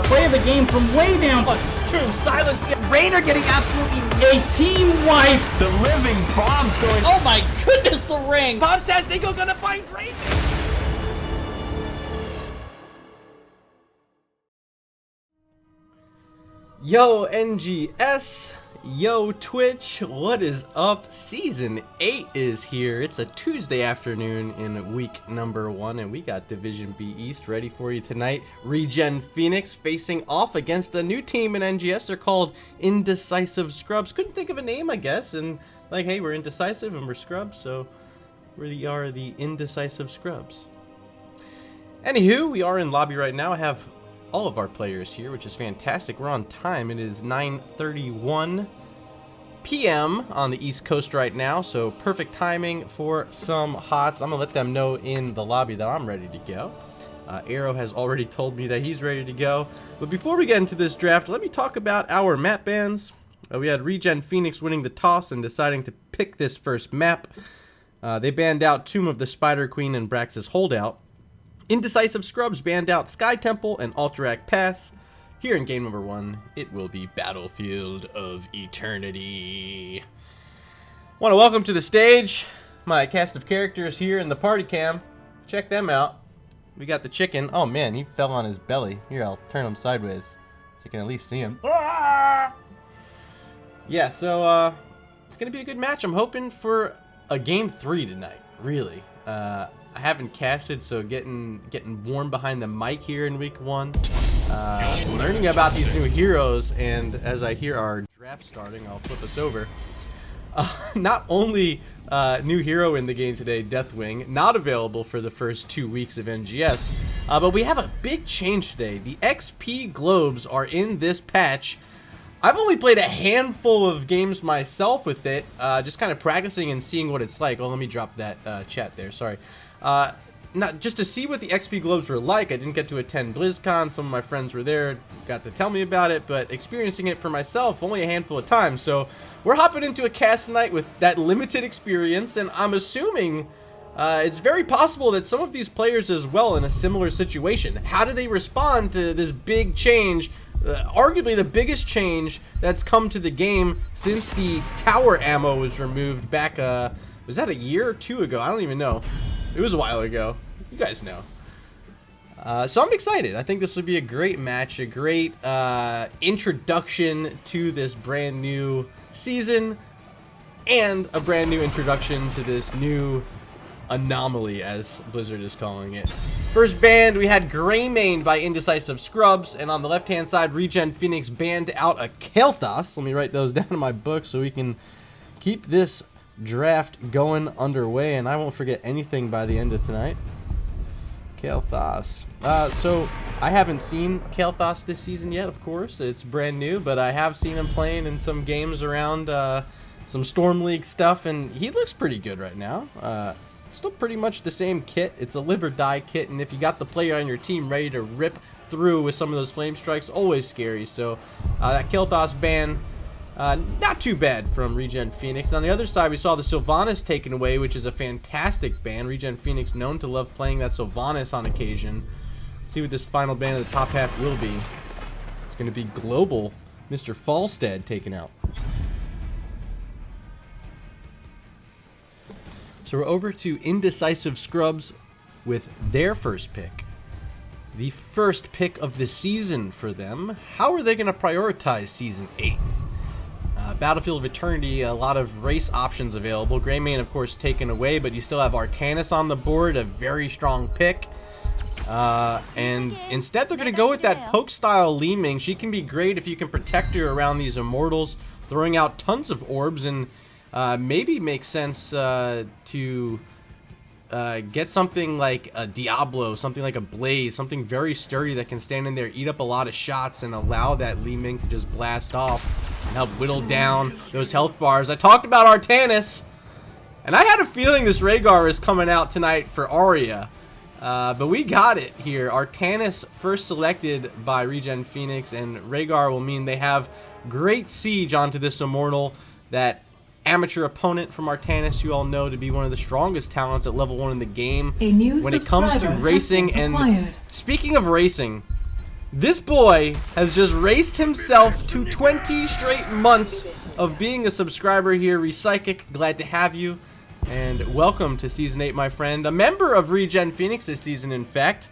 play of the game from way down. True, silence. Rainer getting absolutely A team wipe. The living bomb's going. Oh my goodness, the ring. Bombstastic gonna find Rainer. Yo NGS, yo Twitch, what is up? Season 8 is here. It's a Tuesday afternoon in week number 1 and we got Division B East ready for you tonight. ReGen Phoenix facing off against a new team in NGS. They're called Indecisive Scrubs. Couldn't think of a name, I guess, and like, hey, we're indecisive and we're scrubs, so we are the Indecisive Scrubs. Anywho, we are in lobby right now. I have all of our players here, which is fantastic. We're on time. It is 9:31 p.m. on the East Coast right now, so perfect timing for some HOTS. I'm gonna let them know in the lobby that I'm ready to go. Arrow has already told me that he's ready to go. But before we get into this draft, let me talk about our map bans. We had ReGen Phoenix winning the toss and deciding to pick this first map. They banned out Tomb of the Spider Queen and Brax's Holdout. Indecisive Scrubs banned out Sky Temple and Alterac Pass. Here in game number 1, it will be Battlefield of Eternity. Want to welcome to the stage my cast of characters here in the party cam. Check them out. We got the chicken. Oh man, he fell on his belly. Here, I'll turn him sideways so you can at least see him. Yeah, so it's gonna be a good match. I'm hoping for a game 3 tonight. Really. I haven't casted, so getting warm behind the mic here in week 1. Learning about these new heroes, and as I hear our draft starting, I'll flip us over. Not only new hero in the game today, Deathwing, not available for the first 2 weeks of NGS, but we have a big change today. The XP globes are in this patch. I've only played a handful of games myself with it, just kind of practicing and seeing what it's like. Oh, let me drop that chat there, sorry. Not just to see what the XP globes were like. I didn't get to attend BlizzCon. Some of my friends were there, got to tell me about it, but experiencing it for myself only a handful of times. So we're hopping into a cast tonight with that limited experience, and I'm assuming it's very possible that some of these players as well in a similar situation. How do they respond to this big change? Arguably the biggest change that's come to the game since the tower ammo was removed back, was that a year or 2 ago? I don't even know. It was a while ago. You guys know. So I'm excited. I think this will be a great match, a great introduction to this brand new season, and a brand new introduction to this new anomaly, as Blizzard is calling it. First banned, we had Greymane by Indecisive Scrubs, and on the left-hand side, ReGen Phoenix banned out a Kael'thas. Let me write those down in my book so we can keep this draft going underway, and I won't forget anything by the end of tonight. Kael'thas. So I haven't seen Kael'thas this season yet, of course. It's brand new, but I have seen him playing in some games around some Storm League stuff, and he looks pretty good right now. Still pretty much the same kit. It's a live or die kit, and if you got the player on your team ready to rip through with some of those flame strikes, always scary. So that Kael'thas ban, not too bad from ReGen Phoenix. On the other side, we saw the Sylvanas taken away, which is a fantastic ban. ReGen Phoenix known to love playing that Sylvanas on occasion. Let's see what this final ban of the top half will be. It's going to be Global Mr. Falstead taken out. So we're over to Indecisive Scrubs with their first pick. The first pick of the season for them. How are they going to prioritize Season 8? Battlefield of Eternity, a lot of race options available. Greymane, of course, taken away, but you still have Artanis on the board, a very strong pick. And instead they're going to go with that poke-style Li Ming. She can be great if you can protect her around these Immortals, throwing out tons of orbs, and maybe makes sense to get something like a Diablo, something like a Blaze, something very sturdy that can stand in there, eat up a lot of shots, and allow that Li Ming to just blast off and help whittle down those health bars. I talked about Artanis, and I had a feeling this Rhaegar is coming out tonight for Arya, but we got it here. Artanis first selected by ReGen Phoenix, and Rhaegar will mean they have great siege onto this Immortal. That amateur opponent from Artanis, you all know to be one of the strongest talents at level 1 in the game when it comes to racing. And speaking of racing, This boy has just raced himself to 20 straight months of being a subscriber here. RePsychic, glad to have you. And welcome to Season 8, my friend. A member of ReGen Phoenix this season, in fact.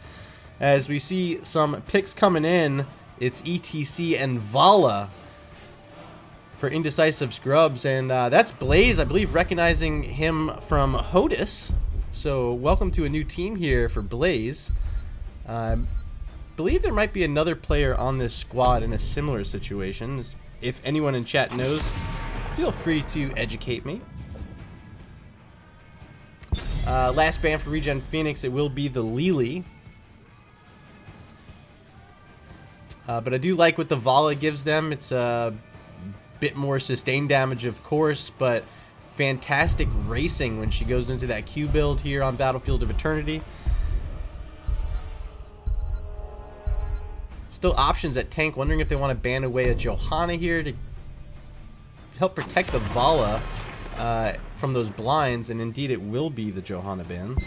As we see some picks coming in, it's ETC and Vala for Indecisive Scrubs. And that's Blaze, I believe, recognizing him from Hodis. So welcome to a new team here for Blaze. I believe there might be another player on this squad in a similar situation. If anyone in chat knows, feel free to educate me. Last ban for ReGen Phoenix, it will be the Lily. But I do like what the Vala gives them. It's a bit more sustained damage, of course, but fantastic racing when she goes into that Q build here on Battlefield of Eternity. Still options at tank. Wondering if they want to ban away a Johanna here to help protect the Vala from those blinds, and indeed it will be the Johanna ban.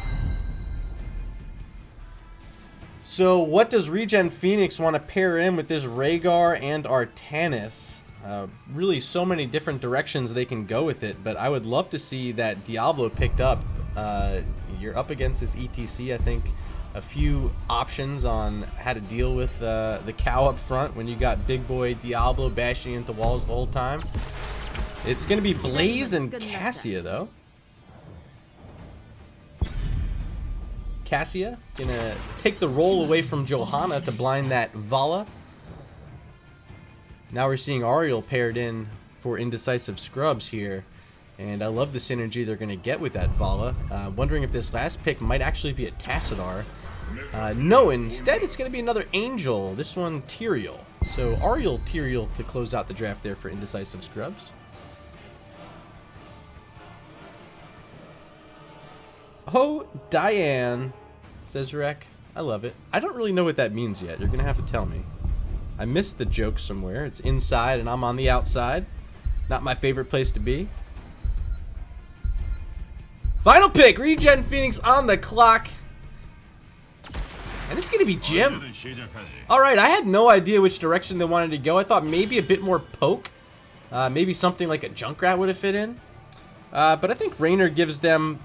So what does ReGen Phoenix want to pair in with this Rhaegar and Artanis? Really so many different directions they can go with it, but I would love to see that Diablo picked up. You're up against this ETC, I think a few options on how to deal with the cow up front when you got big boy Diablo bashing into walls the whole time. It's going to be Blaze and Cassia, though. Cassia gonna take the roll away from Johanna to blind that Vala. Now we're seeing Ariel paired in for Indecisive Scrubs here. And I love the synergy they're going to get with that Vala. Wondering if this last pick might actually be a Tassadar. No, instead it's going to be another Angel. This one, Tyrael. So Ariel, Tyrael to close out the draft there for Indecisive Scrubs. Oh, Diane, says Rek. I love it. I don't really know what that means yet. You're going to have to tell me. I missed the joke somewhere. It's inside and I'm on the outside. Not my favorite place to be. Final pick, ReGen Phoenix on the clock. And it's going to be Jim. Alright, I had no idea which direction they wanted to go. I thought maybe a bit more poke. Maybe something like a Junkrat would have fit in. But I think Raynor gives them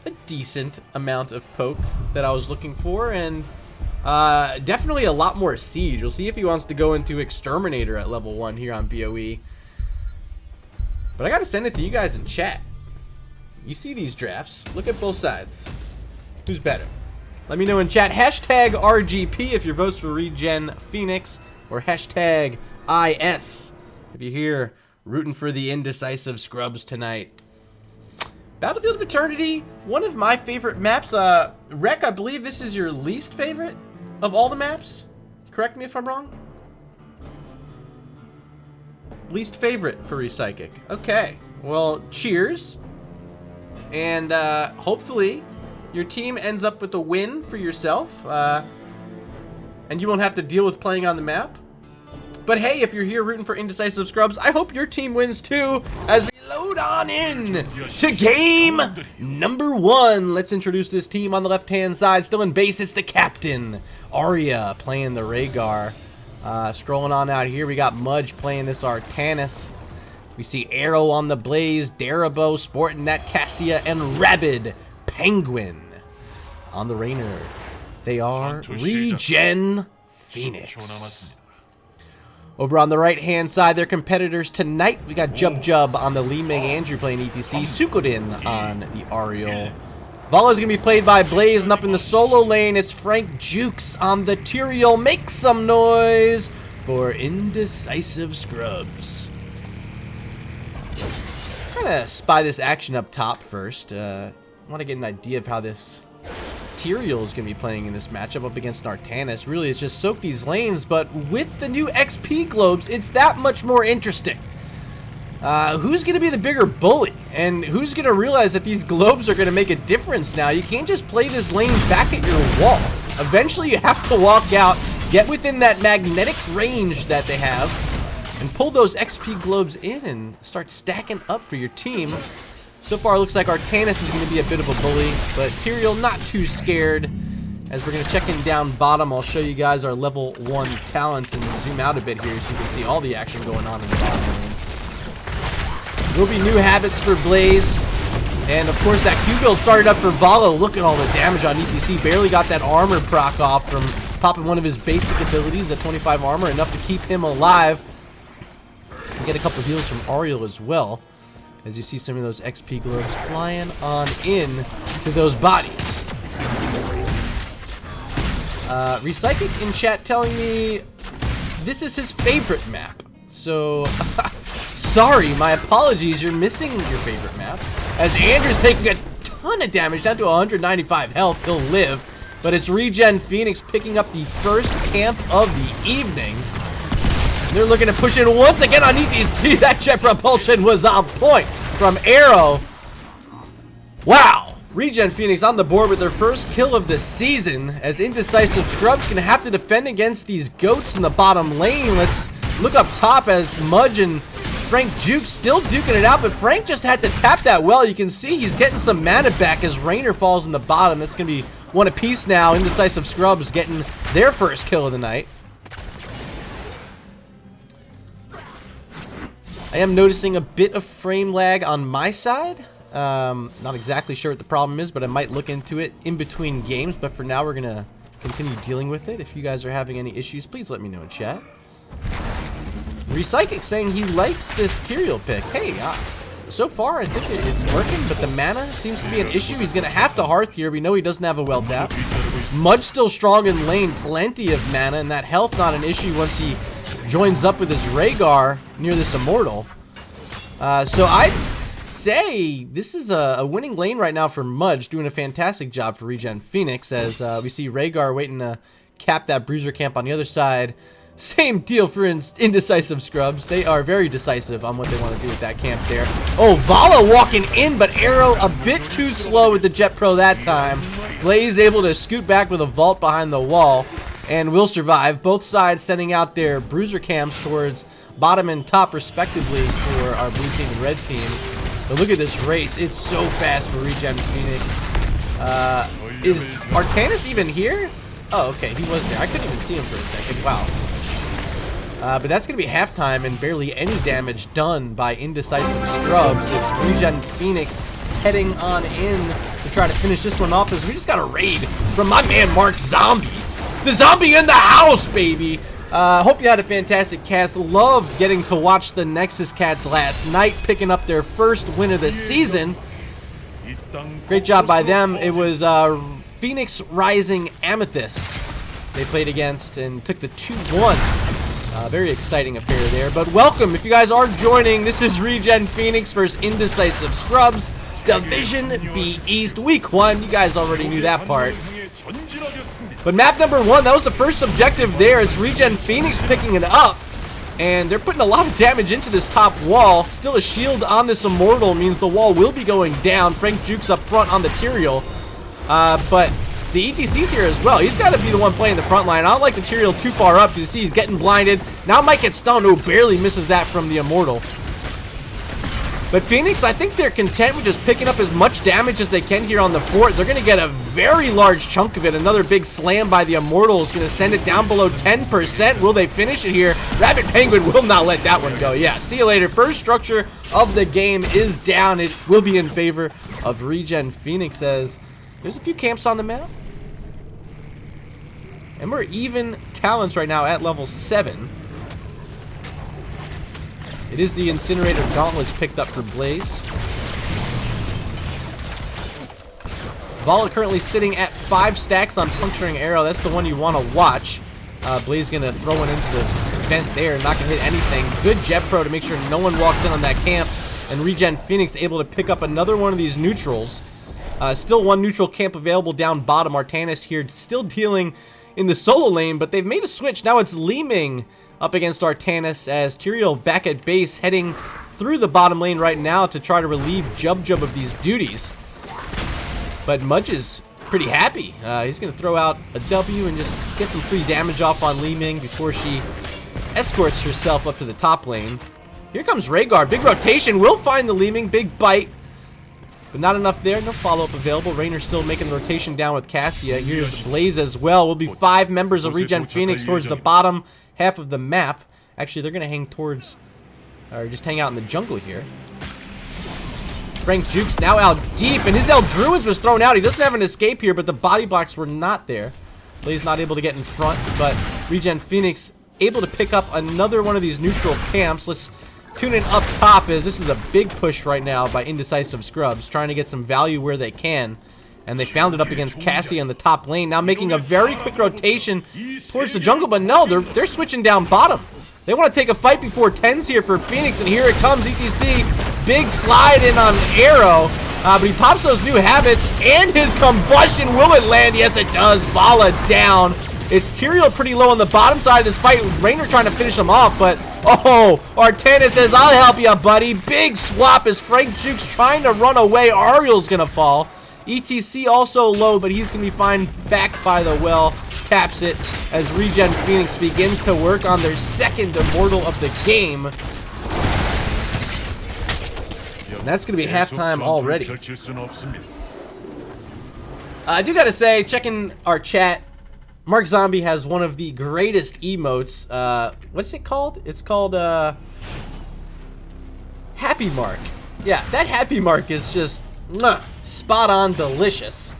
a decent amount of poke that I was looking for, and definitely a lot more siege. We'll see if he wants to go into Exterminator at level 1 here on BOE. But I gotta send it to you guys in chat. You see these drafts. Look at both sides. Who's better? Let me know in chat. Hashtag RGP if your vote's for ReGen Phoenix, or hashtag IS if you're here rooting for the Indecisive Scrubs tonight. Battlefield of Eternity, one of my favorite maps. Rek, I believe this is your least favorite of all the maps. Correct me if I'm wrong. Least favorite for RePsychic. Okay, well, cheers. And hopefully your team ends up with a win for yourself. And you won't have to deal with playing on the map. But hey, if you're here rooting for Indecisive Scrubs, I hope your team wins too, as we load on in to game number 1. Let's introduce this team on the left-hand side. Still in base, it's the captain, Arya, playing the Rhaegar. Scrolling on out here, we got Mudge playing this Artanis. We see Arrow on the Blaze, Darabo sporting that Cassia, and Rabid Penguin on the Raynor. They are ReGen Phoenix. Over on the right-hand side, their competitors tonight, we got Jub on the Lee Ming Andrew playing ETC, Sukoden on the Ariel. Vala's going to be played by Blaze, and up in the solo lane, it's Frank Jukes on the Tyrael. Make some noise for Indecisive Scrubs. Kind of spy this action up top first. I want to get an idea of how this Tyrael is going to be playing in this matchup up against Artanis. Really, it's just soak these lanes, but with the new XP globes, it's that much more interesting. Who's going to be the bigger bully? And who's going to realize that these globes are going to make a difference now? You can't just play this lane back at your wall. Eventually, you have to walk out, get within that magnetic range that they have, and pull those XP globes in and start stacking up for your team. So far, it looks like Artanis is going to be a bit of a bully, but Tyrael not too scared. As we're going to check in down bottom, I'll show you guys our level 1 talents and zoom out a bit here so you can see all the action going on in the bottom lane. There'll be new habits for Blaze. And of course that Q build started up for Valo. Look at all the damage on ETC. Barely got that armor proc off from popping one of his basic abilities at 25 armor. Enough to keep him alive. And get a couple heals from Ariel as well. As you see some of those XP globes flying on in to those bodies. Recyclic in chat telling me this is his favorite map. So, sorry, my apologies. You're missing your favorite map. As Andrew's taking a ton of damage, down to 195 health. He'll live. But it's ReGen Phoenix picking up the first camp of the evening. They're looking to push it once again on ETC. That jet propulsion was on point from Arrow. Wow. ReGen Phoenix on the board with their first kill of the season. As Indecisive Scrub's going to have to defend against these goats in the bottom lane. Let's look up top as Mudge and Frank Juke still duking it out. But Frank just had to tap that well. You can see he's getting some mana back as Rainer falls in the bottom. That's going to be one apiece now. Indecisive Scrubs getting their first kill of the night. I am noticing a bit of frame lag on my side. Not exactly sure what the problem is, but I might look into it in between games. But for now, we're going to continue dealing with it. If you guys are having any issues, please let me know in chat. Recyclic saying he likes this Tyrael pick. Hey, so far I think it's working, but the mana seems to be an issue. He's going to have to Hearth here. We know he doesn't have a well tap. Mudge still strong in lane, plenty of mana, and that health not an issue once he joins up with his Rhaegar near this Immortal. So I'd say this is a winning lane right now for Mudge, doing a fantastic job for ReGen Phoenix, as we see Rhaegar waiting to cap that bruiser camp on the other side. Same deal for Indecisive Scrubs. They are very decisive on what they want to do with that camp there. Oh, Vala walking in, but Arrow a bit too slow with the Jet Pro that time. Blaze able to scoot back with a vault behind the wall and will survive. Both sides sending out their bruiser camps towards bottom and top respectively for our blue team and red team. But look at this race. It's so fast for ReGen Phoenix. Is Arcanus even here? Oh, okay. He was there. I couldn't even see him for a second. Wow. But that's going to be halftime and barely any damage done by Indecisive Scrubs. It's ReGen Phoenix heading on in to try to finish this one off as we just got a raid from my man Mark Zombie. The zombie in the house, baby! Hope you had a fantastic cast. Loved getting to watch the Nexus Cats last night, picking up their first win of the season. Great job by them. It was Phoenix Rising Amethyst they played against and took the 2-1. Very exciting affair there. But welcome, if you guys are joining, this is ReGen Phoenix versus Indecisive Scrubs, Division B East, Week 1. You guys already knew that part. But map number 1, that was the first objective there. It's ReGen Phoenix picking it up. And they're putting a lot of damage into this top wall. Still a shield on this Immortal means the wall will be going down. Frank Juke's up front on the Tyrael. But the ETC's here as well. He's got to be the one playing the front line. I don't like the Tyrael too far up. You see he's getting blinded. Now might get stunned. Oh, barely misses that from the Immortal. But Phoenix, I think they're content with just picking up as much damage as they can here on the fort. They're going to get a very large chunk of it. Another big slam by the Immortal is going to send it down below 10%. Will they finish it here? Rabbit Penguin will not let that one go. Yeah, see you later. First structure of the game is down. It will be in favor of ReGen Phoenix as there's a few camps on the map. And we're even talents right now at level 7. It is the Incinerator Gauntlets picked up for Blaze. Vala currently sitting at 5 stacks on Puncturing Arrow. That's the one you want to watch. Blaze going to throw one into the vent there. Not going to hit anything. Good Jet Pro to make sure no one walks in on that camp. And ReGen Phoenix able to pick up another one of these neutrals. Still one neutral camp available down bottom. Artanis here still dealing in the solo lane, but they've made a switch. Now it's Li Ming up against Artanis as Tyrael back at base heading through the bottom lane right now to try to relieve Jub of these duties. But Mudge is pretty happy. He's going to throw out a W and just get some free damage off on Li Ming before she escorts herself up to the top lane. Here comes Rhaegar. Big rotation. Will find the Li Ming. Big bite. But not enough there. No follow-up available. Rainer still making the rotation down with Cassia. Here's Blaze as well. Will be 5 members of ReGen Phoenix towards the bottom half of the map. Actually, they're going to hang towards, or just hang out in the jungle here. Frank Jukes now out deep, and his Druids was thrown out. He doesn't have an escape here, but the body blocks were not there. Blaze not able to get in front, but ReGen Phoenix able to pick up another one of these neutral camps. Let's tune in up top, as this is a big push right now by Indecisive Scrubs, trying to get some value where they can. And they found it up against Cassie on the top lane, now making a very quick rotation towards the jungle, but no, they're switching down bottom. They want to take a fight before 10s here for Phoenix, and here it comes, ETC. Big slide in on Arrow, but he pops those new habits, and his combustion, will it land? Yes, it does. Vala down. It's Tyrael pretty low on the bottom side of this fight. Rainer trying to finish him off, but oh, Artana says, I'll help you, buddy. Big swap as Frank Jukes trying to run away. Ariel's going to fall. ETC also low, but he's going to be fine back by the well. Taps it as ReGen Phoenix begins to work on their second Immortal of the game. And that's going to be halftime already. I do got to say, checking our chat, Mark Zombie has one of the greatest emotes. What's it called? It's called Happy Mark. Yeah, that Happy Mark is just spot on delicious.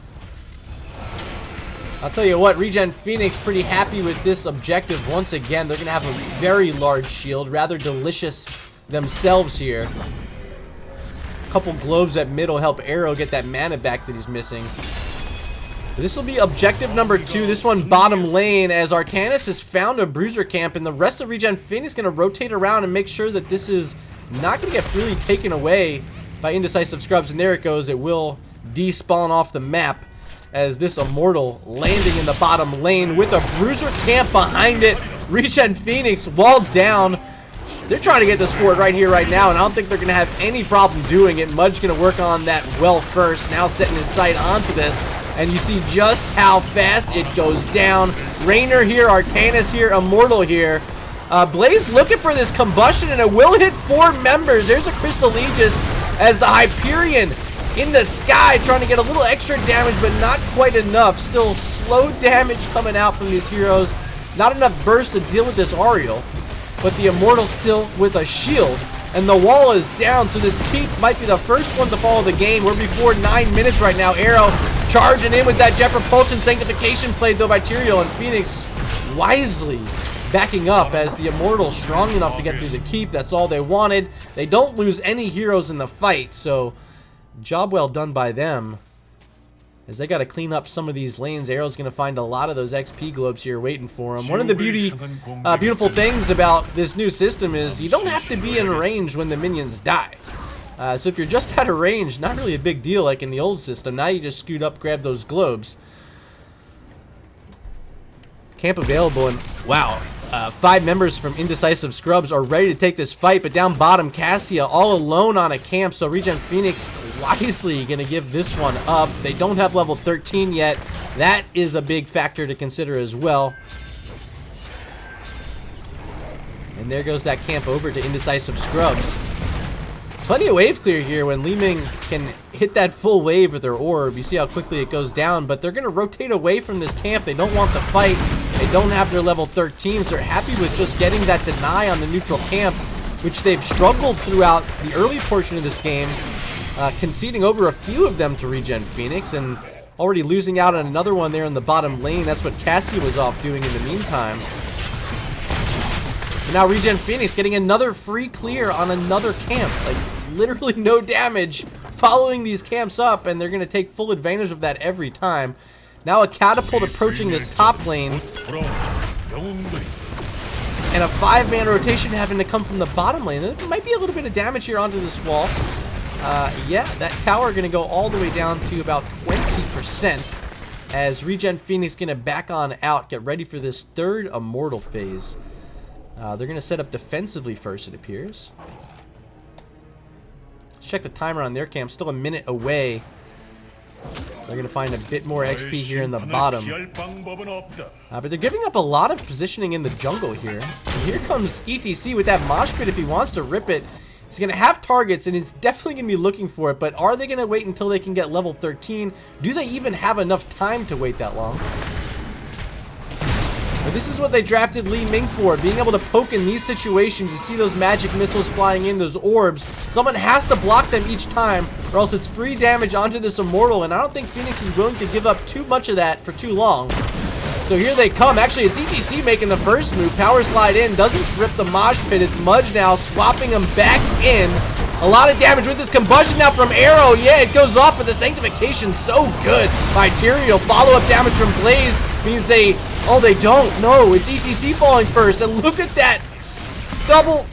I'll tell you what, ReGen Phoenix pretty happy with this objective once again. They're going to have a very large shield, rather delicious themselves here. A couple globes at middle help Arrow get that mana back that he's missing. This will be objective number 2. This one bottom lane, as Artanis has found a bruiser camp, and the rest of ReGen Phoenix going to rotate around and make sure that this is not going to get freely taken away by Indecisive Scrubs. And there it goes. It will despawn off the map as this Immortal landing in the bottom lane with a bruiser camp behind it. ReGen Phoenix walled down. They're trying to get this forward right here, right now, and I don't think they're going to have any problem doing it. Mudge's going to work on that well first, now setting his sight onto this. And you see just how fast it goes down. Rainer here, Artanis here, Immortal here. Blaze looking for this combustion, and it will hit 4 members. There's a Crystal Aegis as the Hyperion in the sky, trying to get a little extra damage, but not quite enough. Still slow damage coming out from these heroes. Not enough burst to deal with this Ariel, but the Immortal still with a shield. And the wall is down, so this keep might be the first one to follow the game. We're before 9 minutes right now. Arrow charging in with that Jet Propulsion Sanctification played though by Tyrael, and Phoenix wisely backing up as the Immortal strong enough to get through the keep. That's all they wanted. They don't lose any heroes in the fight, so job well done by them. As they got to clean up some of these lanes, Arrow's going to find a lot of those XP globes here waiting for him. One of the beautiful things about this new system is you don't have to be in range when the minions die. So if you're just out of range, not really a big deal like in the old system. Now you just scoot up, grab those globes. Camp available, and wow, 5 members from Indecisive Scrubs are ready to take this fight, but down bottom, Cassia all alone on a camp, so ReGen Phoenix wisely going to give this one up. They don't have level 13 yet. That is a big factor to consider as well. And there goes that camp over to Indecisive Scrubs. Plenty of wave clear here when Li Ming can hit that full wave with their orb. You see how quickly it goes down, but they're going to rotate away from this camp. They don't want the fight. They don't have their level 13s. They're happy with just getting that deny on the neutral camp, which they've struggled throughout the early portion of this game, conceding over a few of them to ReGen Phoenix, and already losing out on another one there in the bottom lane. That's what Cassie was off doing in the meantime. And now ReGen Phoenix getting another free clear on another camp. Like, literally no damage following these camps up, and they're going to take full advantage of that every time. Now a catapult approaching this top lane, and a 5-man rotation having to come from the bottom lane. There might be a little bit of damage here onto this wall. Yeah, that tower going to go all the way down to about 20%, as ReGen Phoenix going to back on out, get ready for this third Immortal phase. They're going to set up defensively first, it appears. Let's check the timer on their camp. Still a minute away. They're going to find a bit more XP here in the bottom. But they're giving up a lot of positioning in the jungle here. And here comes ETC with that mosh pit if he wants to rip it. He's going to have targets, and he's definitely going to be looking for it. But are they going to wait until they can get level 13? Do they even have enough time to wait that long? But this is what they drafted Li Ming for, being able to poke in these situations and see those magic missiles flying in, those orbs. Someone has to block them each time, or else it's free damage onto this Immortal, and I don't think Phoenix is willing to give up too much of that for too long. So here they come. Actually, it's ETC making the first move. Power slide in. Doesn't rip the mosh pit. It's Mudge now swapping him back in. A lot of damage with this combustion now from Arrow. Yeah, it goes off, but the sanctification so good by Tyrael. Follow-up damage from Blaze means they... Oh, they don't. No, it's ETC falling first. And look at that. Double.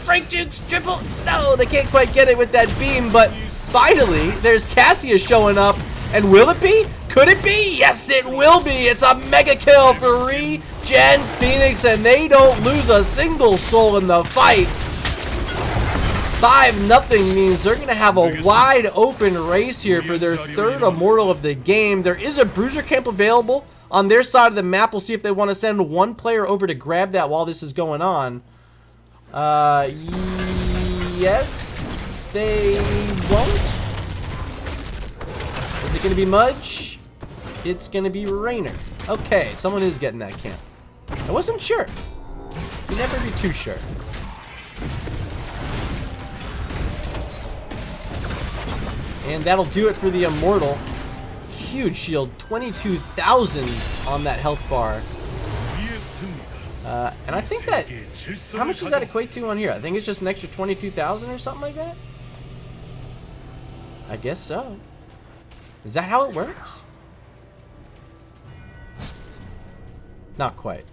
Frank Jukes. Triple. No, they can't quite get it with that beam. But finally, there's Cassia showing up. And will it be? Could it be? Yes, it will be. It's a mega kill for ReGen Phoenix, and they don't lose a single soul in the fight. 5-0 means they're going to have a wide open race here for their third Immortal of the game. There is a Bruiser Camp available on their side of the map. We'll see if they want to send one player over to grab that while this is going on. Yes, they won't. Is it going to be Mudge? It's going to be Rainer. Okay, someone is getting that camp. I wasn't sure. You never be too sure. And that'll do it for the Immortal. Huge shield, 22,000 on that health bar. And I think that, how much does that equate to on here? I think it's just an extra 22,000 or something like that? I guess so. Is that how it works? Not quite.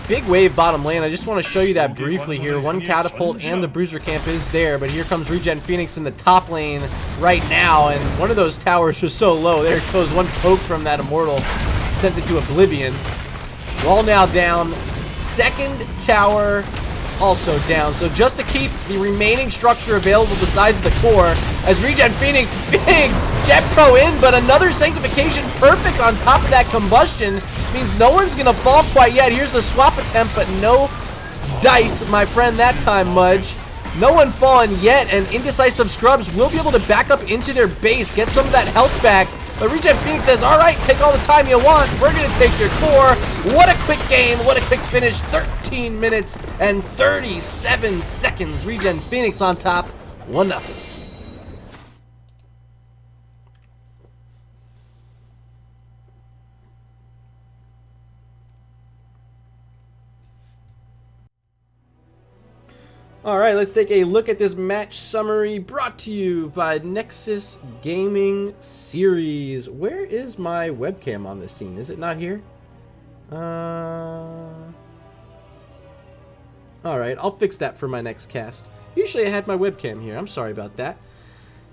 Big wave bottom lane. I just want to show you that briefly here. One catapult and the Bruiser Camp is there, but here comes ReGen Phoenix in the top lane right now, and one of those towers was so low. There goes one poke from that Immortal. Sent it to oblivion. Wall now down. Second tower also down. So just to keep the remaining structure available besides the core, as ReGen Phoenix, big Jet Pro in, but another sanctification perfect on top of that combustion means no one's gonna fall quite yet. Here's the swap attempt, but no dice, my friend, that time, Mudge. No one fallen yet, and Indecisive Scrubs will be able to back up into their base, get some of that health back. But ReGen Phoenix says, all right, take all the time you want. We're going to take your core. What a quick game. What a quick finish. 13 minutes and 37 seconds. ReGen Phoenix on top. 1-0. All right, let's take a look at this match summary brought to you by Nexus Gaming Series. Where is my webcam on this scene? Is it not here? All right, I'll fix that for my next cast. Usually I had my webcam here. I'm sorry about that.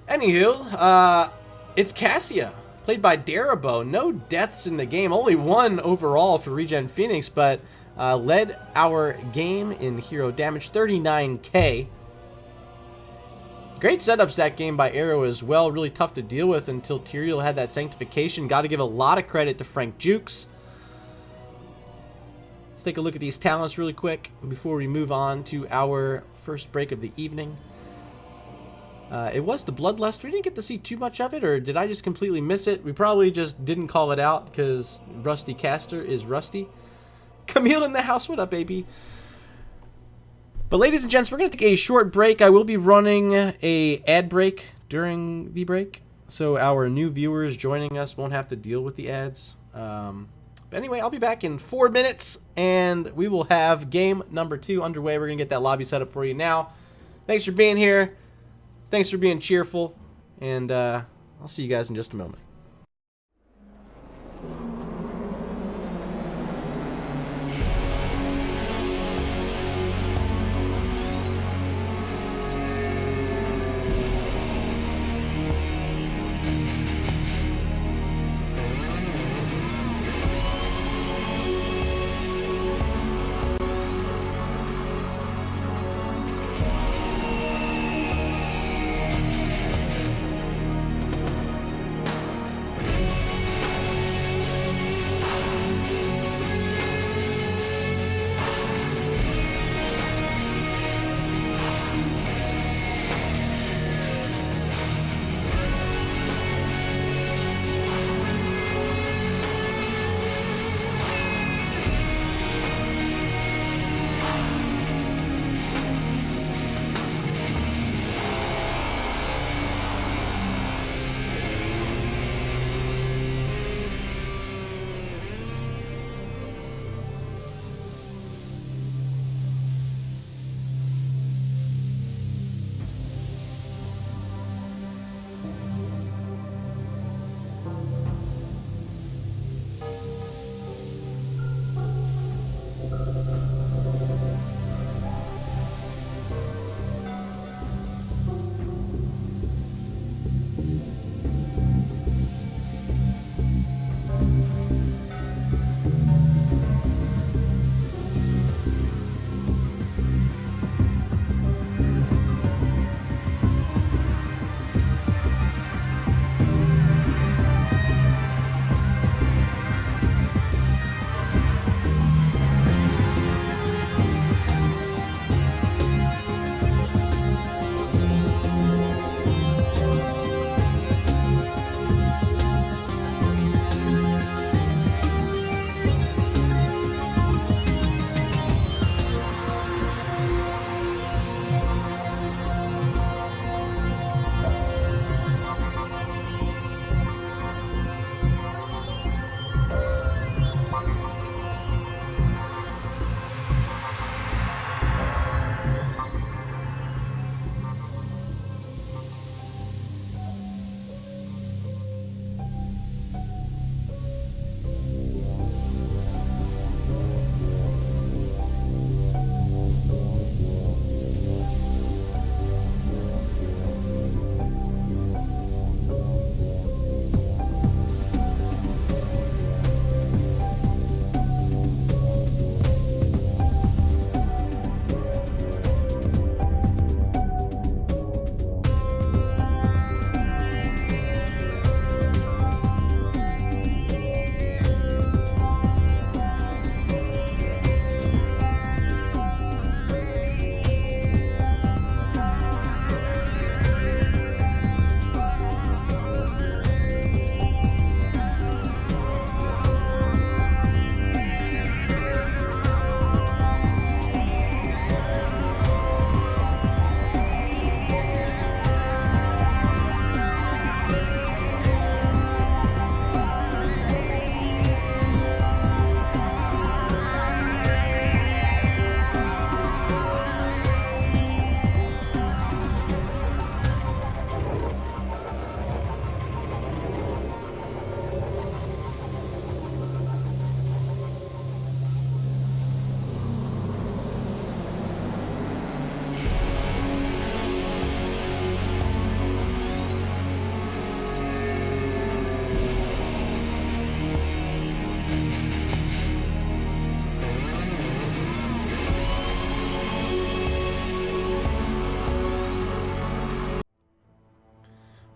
Anywho, it's Cassia, played by Darabo. No deaths in the game. Only one overall for ReGen Phoenix, but led our game in hero damage, 39k. Great setups that game by Arrow as well. Really tough to deal with until Tyrael had that sanctification. Got to give a lot of credit to Frank Jukes. Let's take a look at these talents really quick before we move on to our first break of the evening. It was the Bloodlust. We didn't get to see too much of it, or did I just completely miss it? We probably just didn't call it out because Rusty Caster is rusty. Camille in the house, what up, baby? But ladies and gents, we're going to take a short break. I will be running a ad break during the break, so our new viewers joining us won't have to deal with the ads. But anyway, I'll be back in 4 minutes, and we will have game number 2 underway. We're going to get that lobby set up for you now. Thanks for being here. Thanks for being cheerful, and I'll see you guys in just a moment.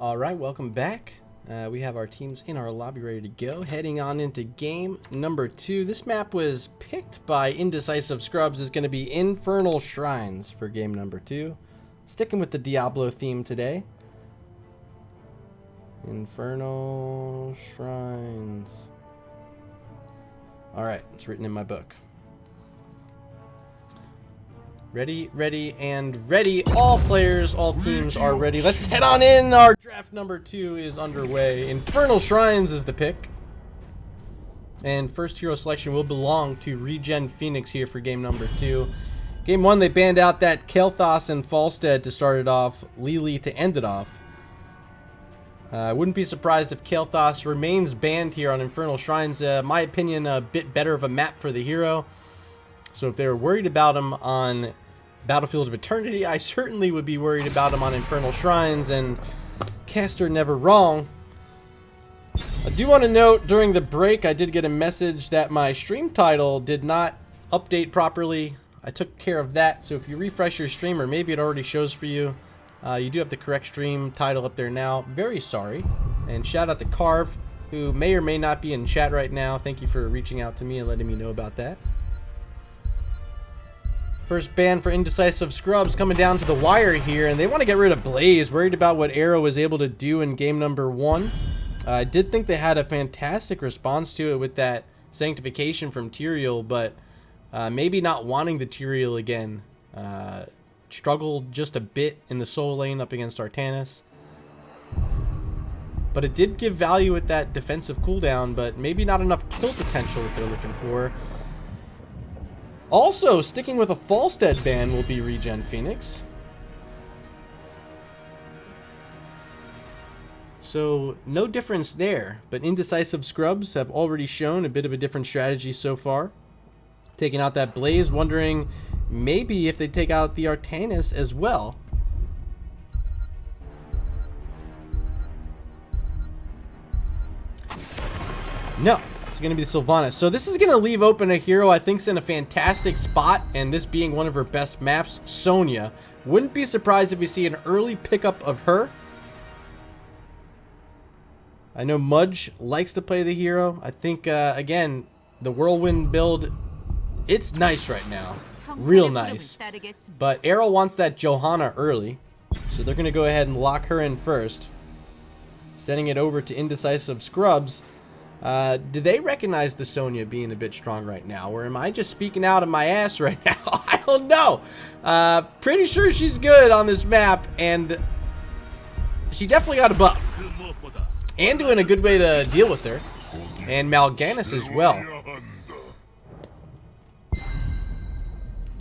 Alright, welcome back. We have our teams in our lobby ready to go. Heading on into game number 2. This map was picked by Indecisive Scrubs. Is going to be Infernal Shrines for game number 2. Sticking with the Diablo theme today. Infernal Shrines. Alright, it's written in my book. Ready, ready, and ready. All players, all teams are ready. Let's head on in. Our draft number 2 is underway. Infernal Shrines is the pick. And first hero selection will belong to ReGen Phoenix here for game number 2. Game 1, they banned out that Kel'Thas and Falstead to start it off, Lily to end it off. I wouldn't be surprised if Kel'Thas remains banned here on Infernal Shrines. My opinion, a bit better of a map for the hero. So if they were worried about him on Battlefield of Eternity, I certainly would be worried about him on Infernal Shrines, and Caster never wrong. I do want to note, during the break, I did get a message that my stream title did not update properly. I took care of that, so if you refresh your stream, or maybe it already shows for you, you do have the correct stream title up there now. Very sorry. And shout out to Carve, who may or may not be in chat right now. Thank you for reaching out to me and letting me know about that. First ban for Indecisive Scrubs coming down to the wire here, and they want to get rid of Blaze, worried about what Arrow was able to do in game number 1. I did think they had a fantastic response to it with that Sanctification from Tyrael, but maybe not wanting the Tyrael again. Struggled just a bit in the soul lane up against Artanis. But it did give value with that defensive cooldown, but maybe not enough kill potential that they're looking for. Also, sticking with a Falstead ban will be ReGen Phoenix. So, no difference there, but Indecisive Scrubs have already shown a bit of a different strategy so far. Taking out that Blaze, wondering maybe if they take out the Artanis as well. No. It's going to be the Sylvanas. So this is going to leave open a hero I think's in a fantastic spot, and this being one of her best maps, Sonya. Wouldn't be surprised if we see an early pickup of her. I know Mudge likes to play the hero. I think, again, the Whirlwind build, it's nice right now. Real nice. But Arrow wants that Johanna early, so they're going to go ahead and lock her in first. Sending it over to Indecisive Scrubs. Do they recognize the Sonya being a bit strong right now, or am I just speaking out of my ass right now? I don't know. Pretty sure she's good on this map, and she definitely got a buff. And doing a good way to deal with her. And Mal'Ganis as well.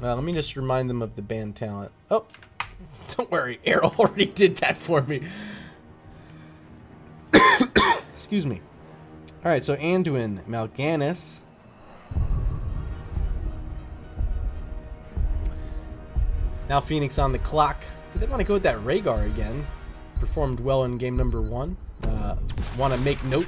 Let me just remind them of the band talent. Oh, don't worry. Arrow already did that for me. Excuse me. Alright, so Anduin, Mal'Ganis. Now Phoenix on the clock. Do they want to go with that Rhaegar again? Performed well in game number 1. Want to make note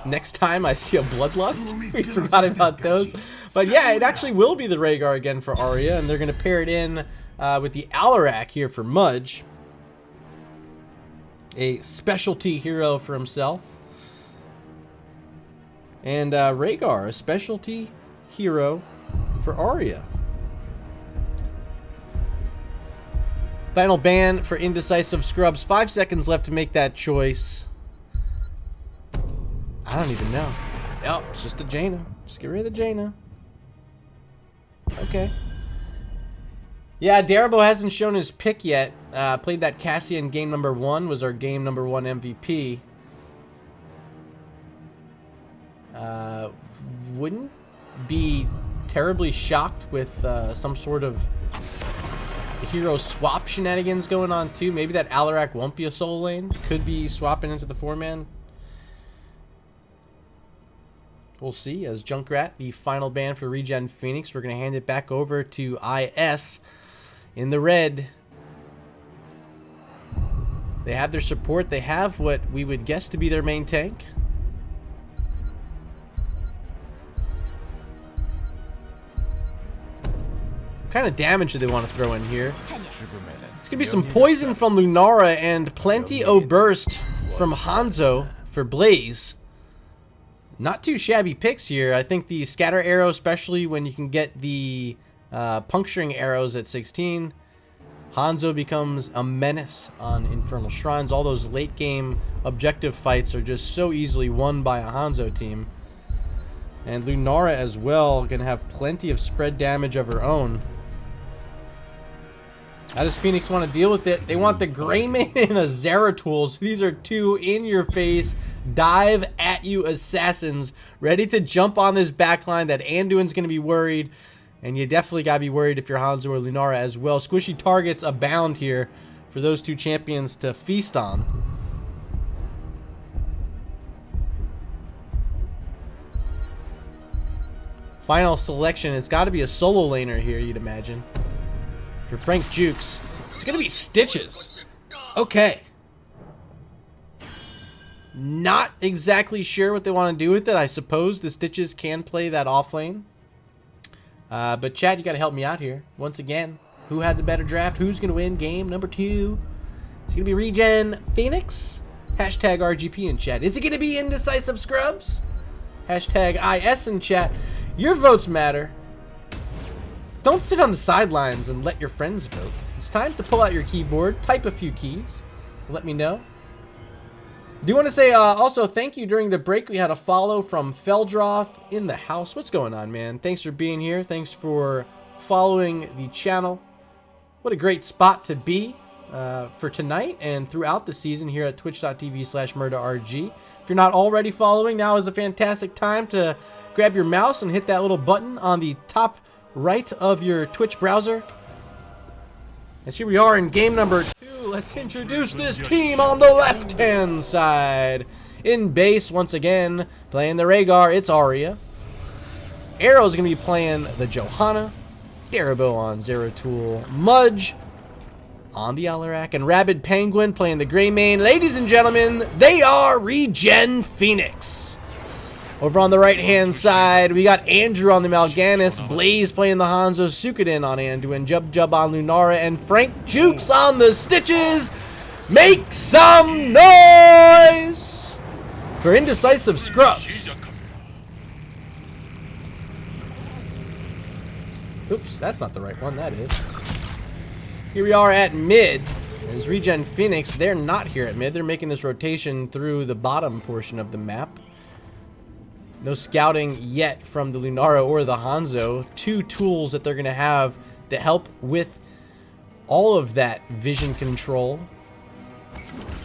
next time I see a Bloodlust. We forgot about those. But yeah, it actually will be the Rhaegar again for Arya, and they're going to pair it in with the Alarak here for Mudge. A specialty hero for himself. And Rhaegar, a specialty hero for Arya. Final ban for Indecisive Scrubs. 5 seconds left to make that choice. I don't even know. Oh, it's just a Jaina. Just get rid of the Jaina. Okay. Yeah, Darabo hasn't shown his pick yet. Played that Cassia in game number 1. Was our game number 1 MVP. Wouldn't be terribly shocked with some sort of hero swap shenanigans going on too. Maybe that Alarak won't be a soul lane. Could be swapping into the 4-man. We'll see. As Junkrat, the final ban for ReGen Phoenix, we're going to hand it back over to IS in the red. They have their support. They have what we would guess to be their main tank. What kind of damage do they want to throw in here? It's going to be some poison from Lunara and plenty o' burst from Hanzo for Blaze. Not too shabby picks here. I think the scatter arrow, especially when you can get the puncturing arrows at 16. Hanzo becomes a menace on Infernal Shrines. All those late game objective fights are just so easily won by a Hanzo team. And Lunara as well, gonna have plenty of spread damage of her own. How does Phoenix want to deal with it? They want the Greymane and a Zeratul. So these are two in-your-face, dive-at-you assassins ready to jump on this backline that Anduin's going to be worried. And you definitely got to be worried if you're Hanzo or Lunara as well. Squishy targets abound here for those two champions to feast on. Final selection. It's got to be a solo laner here, you'd imagine. For Frank Jukes, it's going to be Stitches. Okay. Not exactly sure what they want to do with it. I suppose the Stitches can play that off lane. But Chad, you got to help me out here. Once again, who had the better draft? Who's going to win game number 2? It's going to be ReGen Phoenix. Hashtag RGP in chat. Is it going to be Indecisive Scrubs? Hashtag IS in chat. Your votes matter. Don't sit on the sidelines and let your friends vote. It's time to pull out your keyboard, type a few keys, let me know. Do you want to say also thank you during the break? We had a follow from Feldroth in the house. What's going on, man? Thanks for being here. Thanks for following the channel. What a great spot to be for tonight and throughout the season here at twitch.tv/MurdaRG. If you're not already following, now is a fantastic time to grab your mouse and hit that little button on the top right of your Twitch browser. As here we are in game number 2. Let's introduce this team on the left-hand side. In base, once again, playing the Rhaegar, it's Arya. Arrow's going to be playing the Johanna. Darabo on Zeratul. Mudge on the Alarak. And Rabid Penguin playing the Greymane. Ladies and gentlemen, they are ReGen Phoenix. Over on the right-hand side, we got Andrew on the Mal'Ganis, Blaze playing the Hanzo, Suikoden on Anduin, Jub on Lunara, and Frank Jukes on the Stitches. Make some noise for Indecisive Scrubs. Oops, that's not the right one, that is. Here we are at mid. As ReGen Phoenix, they're not here at mid. They're making this rotation through the bottom portion of the map. No scouting yet from the Lunara or the Hanzo. Two tools that they're going to have to help with all of that vision control.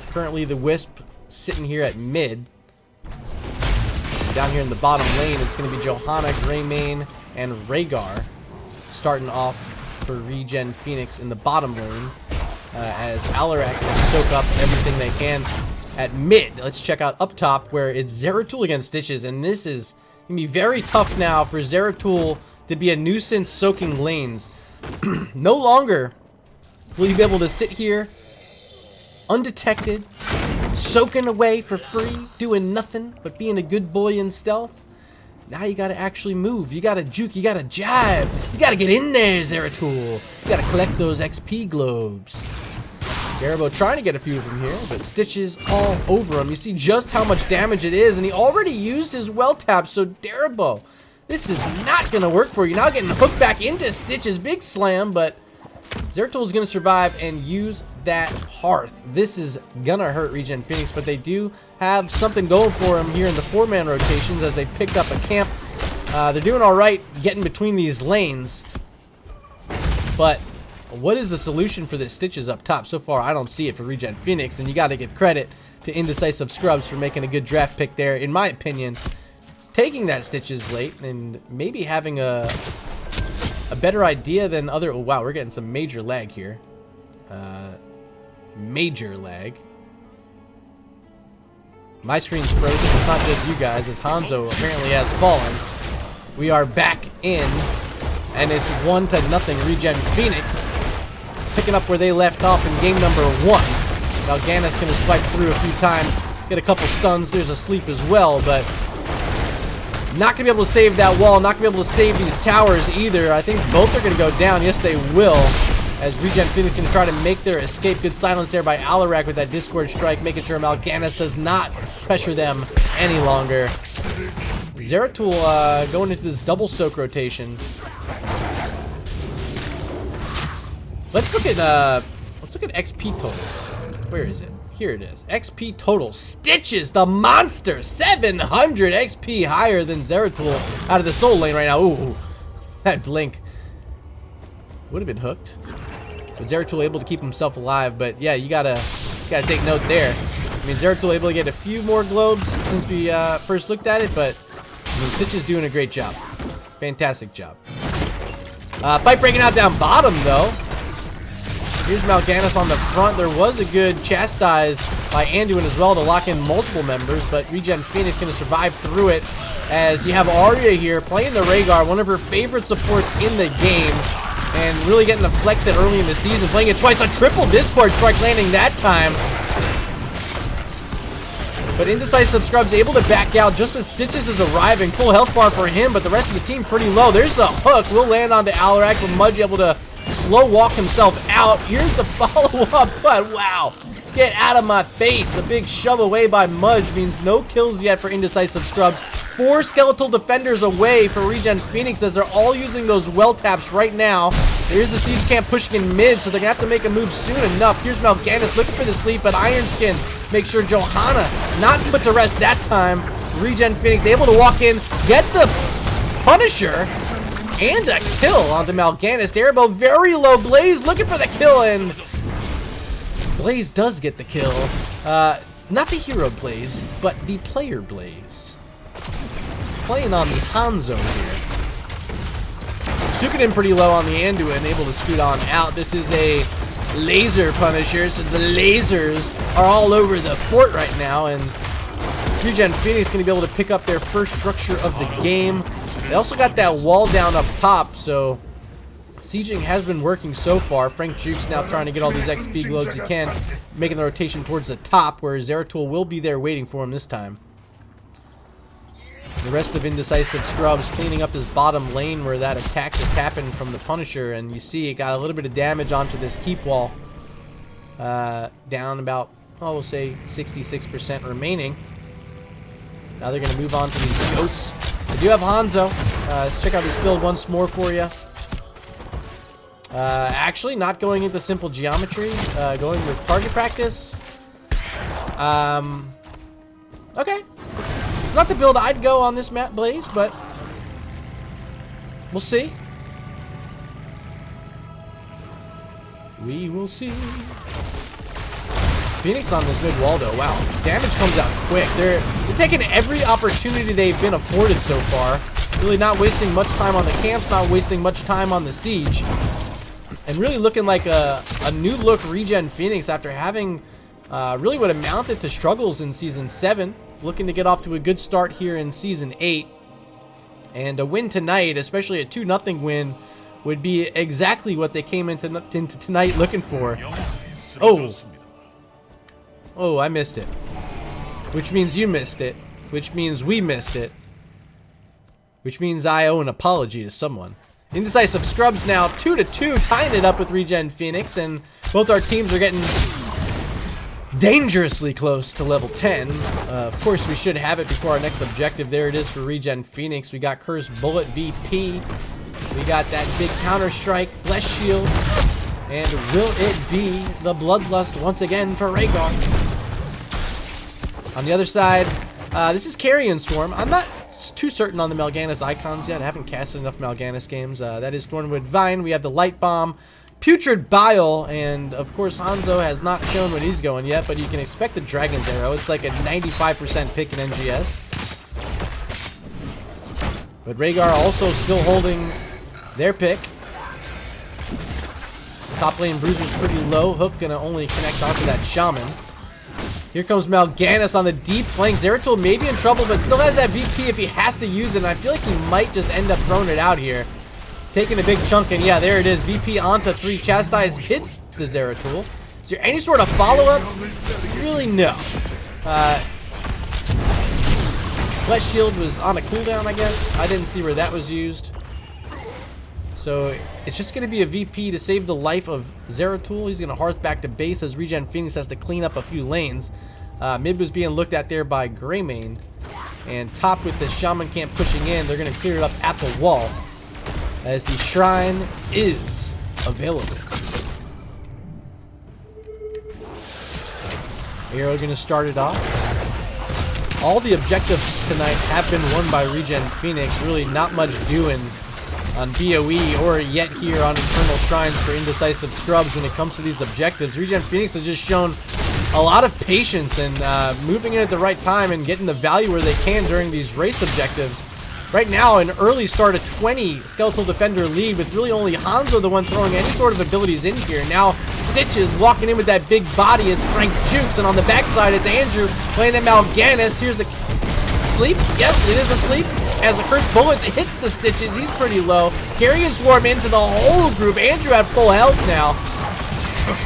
Currently the Wisp sitting here at mid. Down here in the bottom lane, it's going to be Johanna, Greymane, and Rhaegar starting off for ReGen Phoenix in the bottom lane. As Alarak can soak up everything they can at mid. Let's check out up top where it's Zeratul against Stitches, and this is going to be very tough now for Zeratul to be a nuisance soaking lanes. No longer will you be able to sit here undetected, soaking away for free, doing nothing but being a good boy in stealth. Now you gotta actually move. You gotta juke. You gotta jive. You gotta get in there, Zeratul. You gotta collect those XP globes. Darabo trying to get a few of them here, but Stitches all over him. You see just how much damage it is, and he already used his well tap, so Darabo, this is not going to work for you. Now getting hooked back into Stitches, big slam, but Zeratul is going to survive and use that hearth. This is going to hurt ReGen Phoenix, but they do have something going for them here in the 4-man rotations as they picked up a camp. They're doing all right getting between these lanes, but what is the solution for the Stitches up top? So far, I don't see it for ReGen Phoenix, and you got to give credit to Indecisive Scrubs for making a good draft pick there, in my opinion. Taking that Stitches late and maybe having a better idea than other... Oh, wow, we're getting some major lag here. Major lag. My screen's frozen. It's not just you guys, as Hanzo apparently has fallen. We are back in, and it's 1-0 ReGen Phoenix. Picking up where they left off in game number 1. Mal'Ganis gonna swipe through a few times, get a couple stuns. There's a sleep as well, but not gonna be able to save that wall. Not gonna be able to save these towers either. I think both are gonna go down. Yes, they will. as ReGen Phoenix going to try to make their escape. Good silence there by Alarak with that Discord strike, making sure Mal'Ganis does not pressure them any longer. Zeratul going into this double soak rotation. Let's look at XP totals. Where is it? Here it is. XP total. Stitches, the monster, 700 XP higher than Zeratul out of the soul lane right now. Ooh, that blink would have been hooked. But Zeratul able to keep himself alive. But yeah, you gotta take note there. I mean, Zeratul able to get a few more globes since we first looked at it, but I mean, Stitch is doing a great job. Fantastic job. Fight breaking out down bottom though. Here's Mal'Ganis on the front. There was a good chastise by Anduin as well to lock in multiple members, but ReGen Phoenix going to survive through it as you have Arya here playing the Rhaegar, one of her favorite supports in the game, and really getting the flex it early in the season, playing it twice, a triple Discord strike landing that time. But Indecisive Scrub's able to back out just as Stitches is arriving. Full health bar for him, but the rest of the team pretty low. There's a hook. Will land onto Alarak, but Mudge able to slow walk himself out. Here's the follow-up, but wow. Get out of my face. A big shove away by Mudge means no kills yet for Indecisive Scrubs. 4 skeletal defenders away for ReGen Phoenix as they're all using those well taps right now. There's the siege camp pushing in mid, so they're going to have to make a move soon enough. Here's Mal'Ganis looking for the sleep, but Ironskin makes sure Johanna not put to rest that time. ReGen Phoenix able to walk in, get the Punisher, and a kill onto Mal'Ganis. Darabo very low. Blaze looking for the kill, and Blaze does get the kill. Not the hero Blaze, but the player Blaze. Playing on the Hanzo here. Suikoden pretty low on the Anduin, able to scoot on out. This is a laser Punisher, so the lasers are all over the fort right now, and ReGen Phoenix going to be able to pick up their first structure of the game. They also got that wall down up top, so sieging has been working so far. Frank Juke's now trying to get all these XP globes he can, making the rotation towards the top, where Zeratul will be there waiting for him this time. The rest of Indecisive Scrubs cleaning up this bottom lane where that attack just happened from the Punisher, and you see it got a little bit of damage onto this keep wall. Down about, oh, we'll say 66% remaining. Now they're going to move on to these goats. They do have Hanzo. Let's check out this build once more for you. Actually, not going into simple geometry. Going with target practice. Okay. Not the build I'd go on this map, Blaze, but we'll see. We will see. Phoenix on this mid wall, though. Wow, damage comes out quick. They're taking every opportunity they've been afforded so far. Really not wasting much time on the camps, not wasting much time on the siege. And really looking like a new look ReGen Phoenix after having really what amounted to struggles in Season 7. Looking to get off to a good start here in Season 8. And a win tonight, especially a 2-0 win, would be exactly what they came into tonight looking for. Oh, I missed it. Which means you missed it. Which means we missed it. Which means I owe an apology to someone. Indecisive Scrubs now 2-2, tying it up with ReGen Phoenix, and both our teams are getting dangerously close to level 10. Of course, we should have it before our next objective. There it is for ReGen Phoenix. We got Cursed Bullet VP. We got that big Counter-Strike, Flesh Shield. And will it be the Bloodlust once again for Rhaegar? On the other side, this is Carrion Swarm. I'm not too certain on the Mal'Ganis icons yet. I haven't casted enough Mal'Ganis games. That is Thornwood Vine. We have the Light Bomb, Putrid Bile, and of course Hanzo has not shown what he's going yet, but you can expect the Dragon's Arrow. It's like a 95% pick in NGS. But Rhaegar also still holding their pick. Top lane Bruiser's pretty low. Hook gonna only connect onto that Shaman. Here comes Mal'Ganis on the deep flank. Zeratul may be in trouble, but still has that VP if he has to use it, and I feel like he might just end up throwing it out here. Taking a big chunk, and yeah, there it is. VP onto 3. Chastise hits the Zeratul. Is there any sort of follow-up? Really, no. Flesh Shield was on a cooldown, I guess. I didn't see where that was used. So it's just going to be a VP to save the life of Zeratul. He's going to hearth back to base as ReGen Phoenix has to clean up a few lanes. Mid was being looked at there by Greymane. And top with the Shaman Camp pushing in, they're going to clear it up at the wall as the Shrine is available. Arrow going to start it off. All the objectives tonight have been won by ReGen Phoenix. Really not much doing on BOE or yet here on Infernal Shrines for Indecisive Scrubs when it comes to these objectives. ReGen Phoenix has just shown a lot of patience and moving in at the right time and getting the value where they can during these race objectives. Right now, an early start of 20 Skeletal Defender lead with really only Hanzo the one throwing any sort of abilities in here. Now, Stitches walking in with that big body as Frank jukes, and on the backside, it's Andrew playing the Mal'Ganis. Here's the sleep. Yes, it is a sleep. As the first bullet hits the Stitches, he's pretty low. Carrion Swarm into the whole group. Andrew at full health now.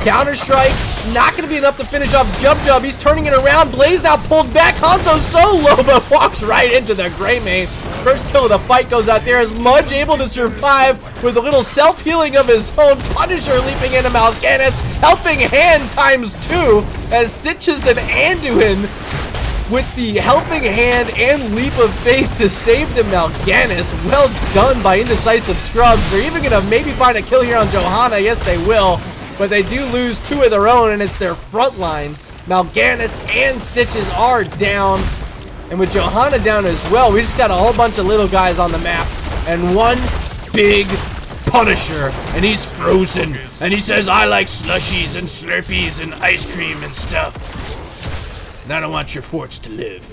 Counter-strike, not going to be enough to finish off Jub. He's turning it around. Blaze now pulled back. Hanzo's so low, but walks right into the Greymane. First kill of the fight goes out there as Mudge able to survive with a little self-healing of his own. Punisher leaping into Mal'Ganis. Helping hand ×2 as Stitches and Anduin with the helping hand and leap of faith to save the Mal'Ganis. Well done by Indecisive Scrubs. They're even going to maybe find a kill here on Johanna. Yes, they will. But they do lose 2 of their own, and it's their front line. Mal'Ganis and Stitches are down. And with Johanna down as well, we just got a whole bunch of little guys on the map. And one big Punisher. And he's frozen. And he says, I like slushies and Slurpees and ice cream and stuff. And I don't want your forts to live.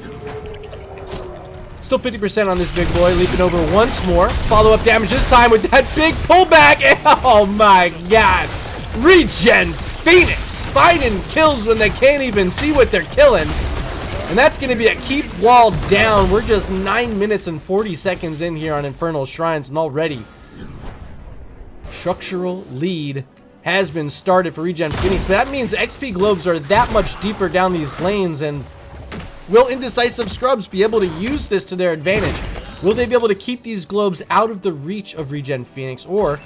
Still 50% on this big boy. Leaping over once more. Follow-up damage this time with that big pullback. Oh my god. ReGen Phoenix finding kills when they can't even see what they're killing. And that's going to be a keep wall down. We're just 9 minutes and 40 seconds in here on Infernal Shrines, and already structural lead has been started for ReGen Phoenix. But that means XP globes are that much deeper down these lanes, and will Indecisive Scrubs be able to use this to their advantage? Will they be able to keep these globes out of the reach of ReGen Phoenix, or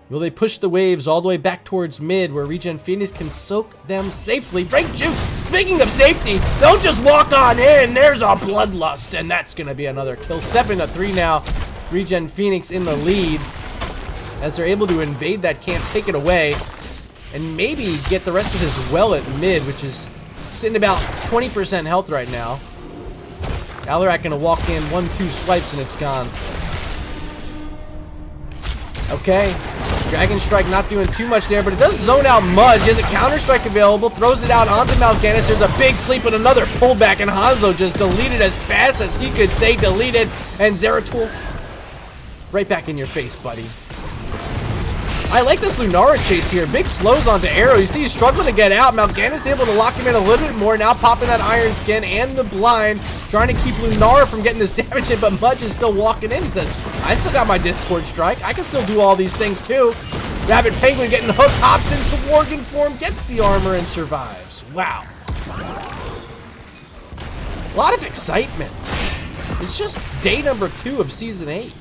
will they push the waves all the way back towards mid where ReGen Phoenix can soak them safely? Break juice! Speaking of safety, don't just walk on in. There's a bloodlust, and that's going to be another kill. 7-3 now. ReGen Phoenix in the lead as they're able to invade that camp, take it away, and maybe get the rest of this well at mid, which is sitting about 20% health right now. Alarak going to walk in 1-2 swipes, and it's gone. Okay. Dragon Strike not doing too much there, but it does zone out Mudge. There's a Counter Strike available. Throws it out onto Mal'Ganis. There's a big sleep and another pullback, and Hanzo just deleted as fast as he could say deleted. And Zeratul right back in your face, buddy. I like this Lunara chase here. Big slows onto Arrow. You see he's struggling to get out. Mal'Ganis able to lock him in a little bit more. Now popping that Iron Skin and the blind. Trying to keep Lunara from getting this damage in, but Mudge is still walking in. He says, I still got my Discord Strike. I can still do all these things too. Rabbit Penguin getting hooked. Hops into Worgen form. Gets the armor and survives. Wow. A lot of excitement. It's just day number 2 of Season 8.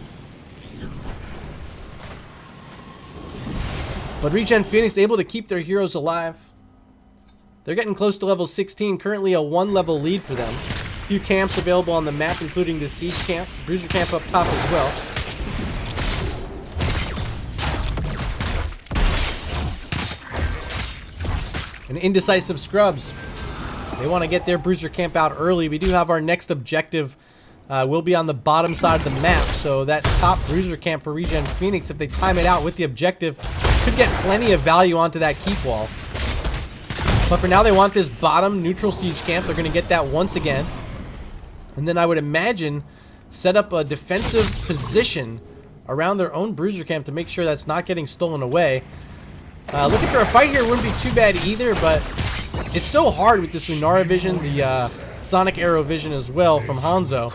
But ReGen Phoenix able to keep their heroes alive. They're getting close to level 16, currently a 1-level lead for them. A few camps available on the map, including the Siege Camp. Bruiser Camp up top as well. And Indecisive Scrubs. They want to get their Bruiser Camp out early. We do have our next objective. Will be on the bottom side of the map. So that top Bruiser Camp for ReGen Phoenix, if they time it out with the objective, could get plenty of value onto that keep wall. But for now, they want this bottom neutral siege camp. They're going to get that once again. And then I would imagine set up a defensive position around their own bruiser camp to make sure that's not getting stolen away. Looking for a fight here wouldn't be too bad either, but it's so hard with this Lunara vision, the Sonic Arrow vision as well from Hanzo.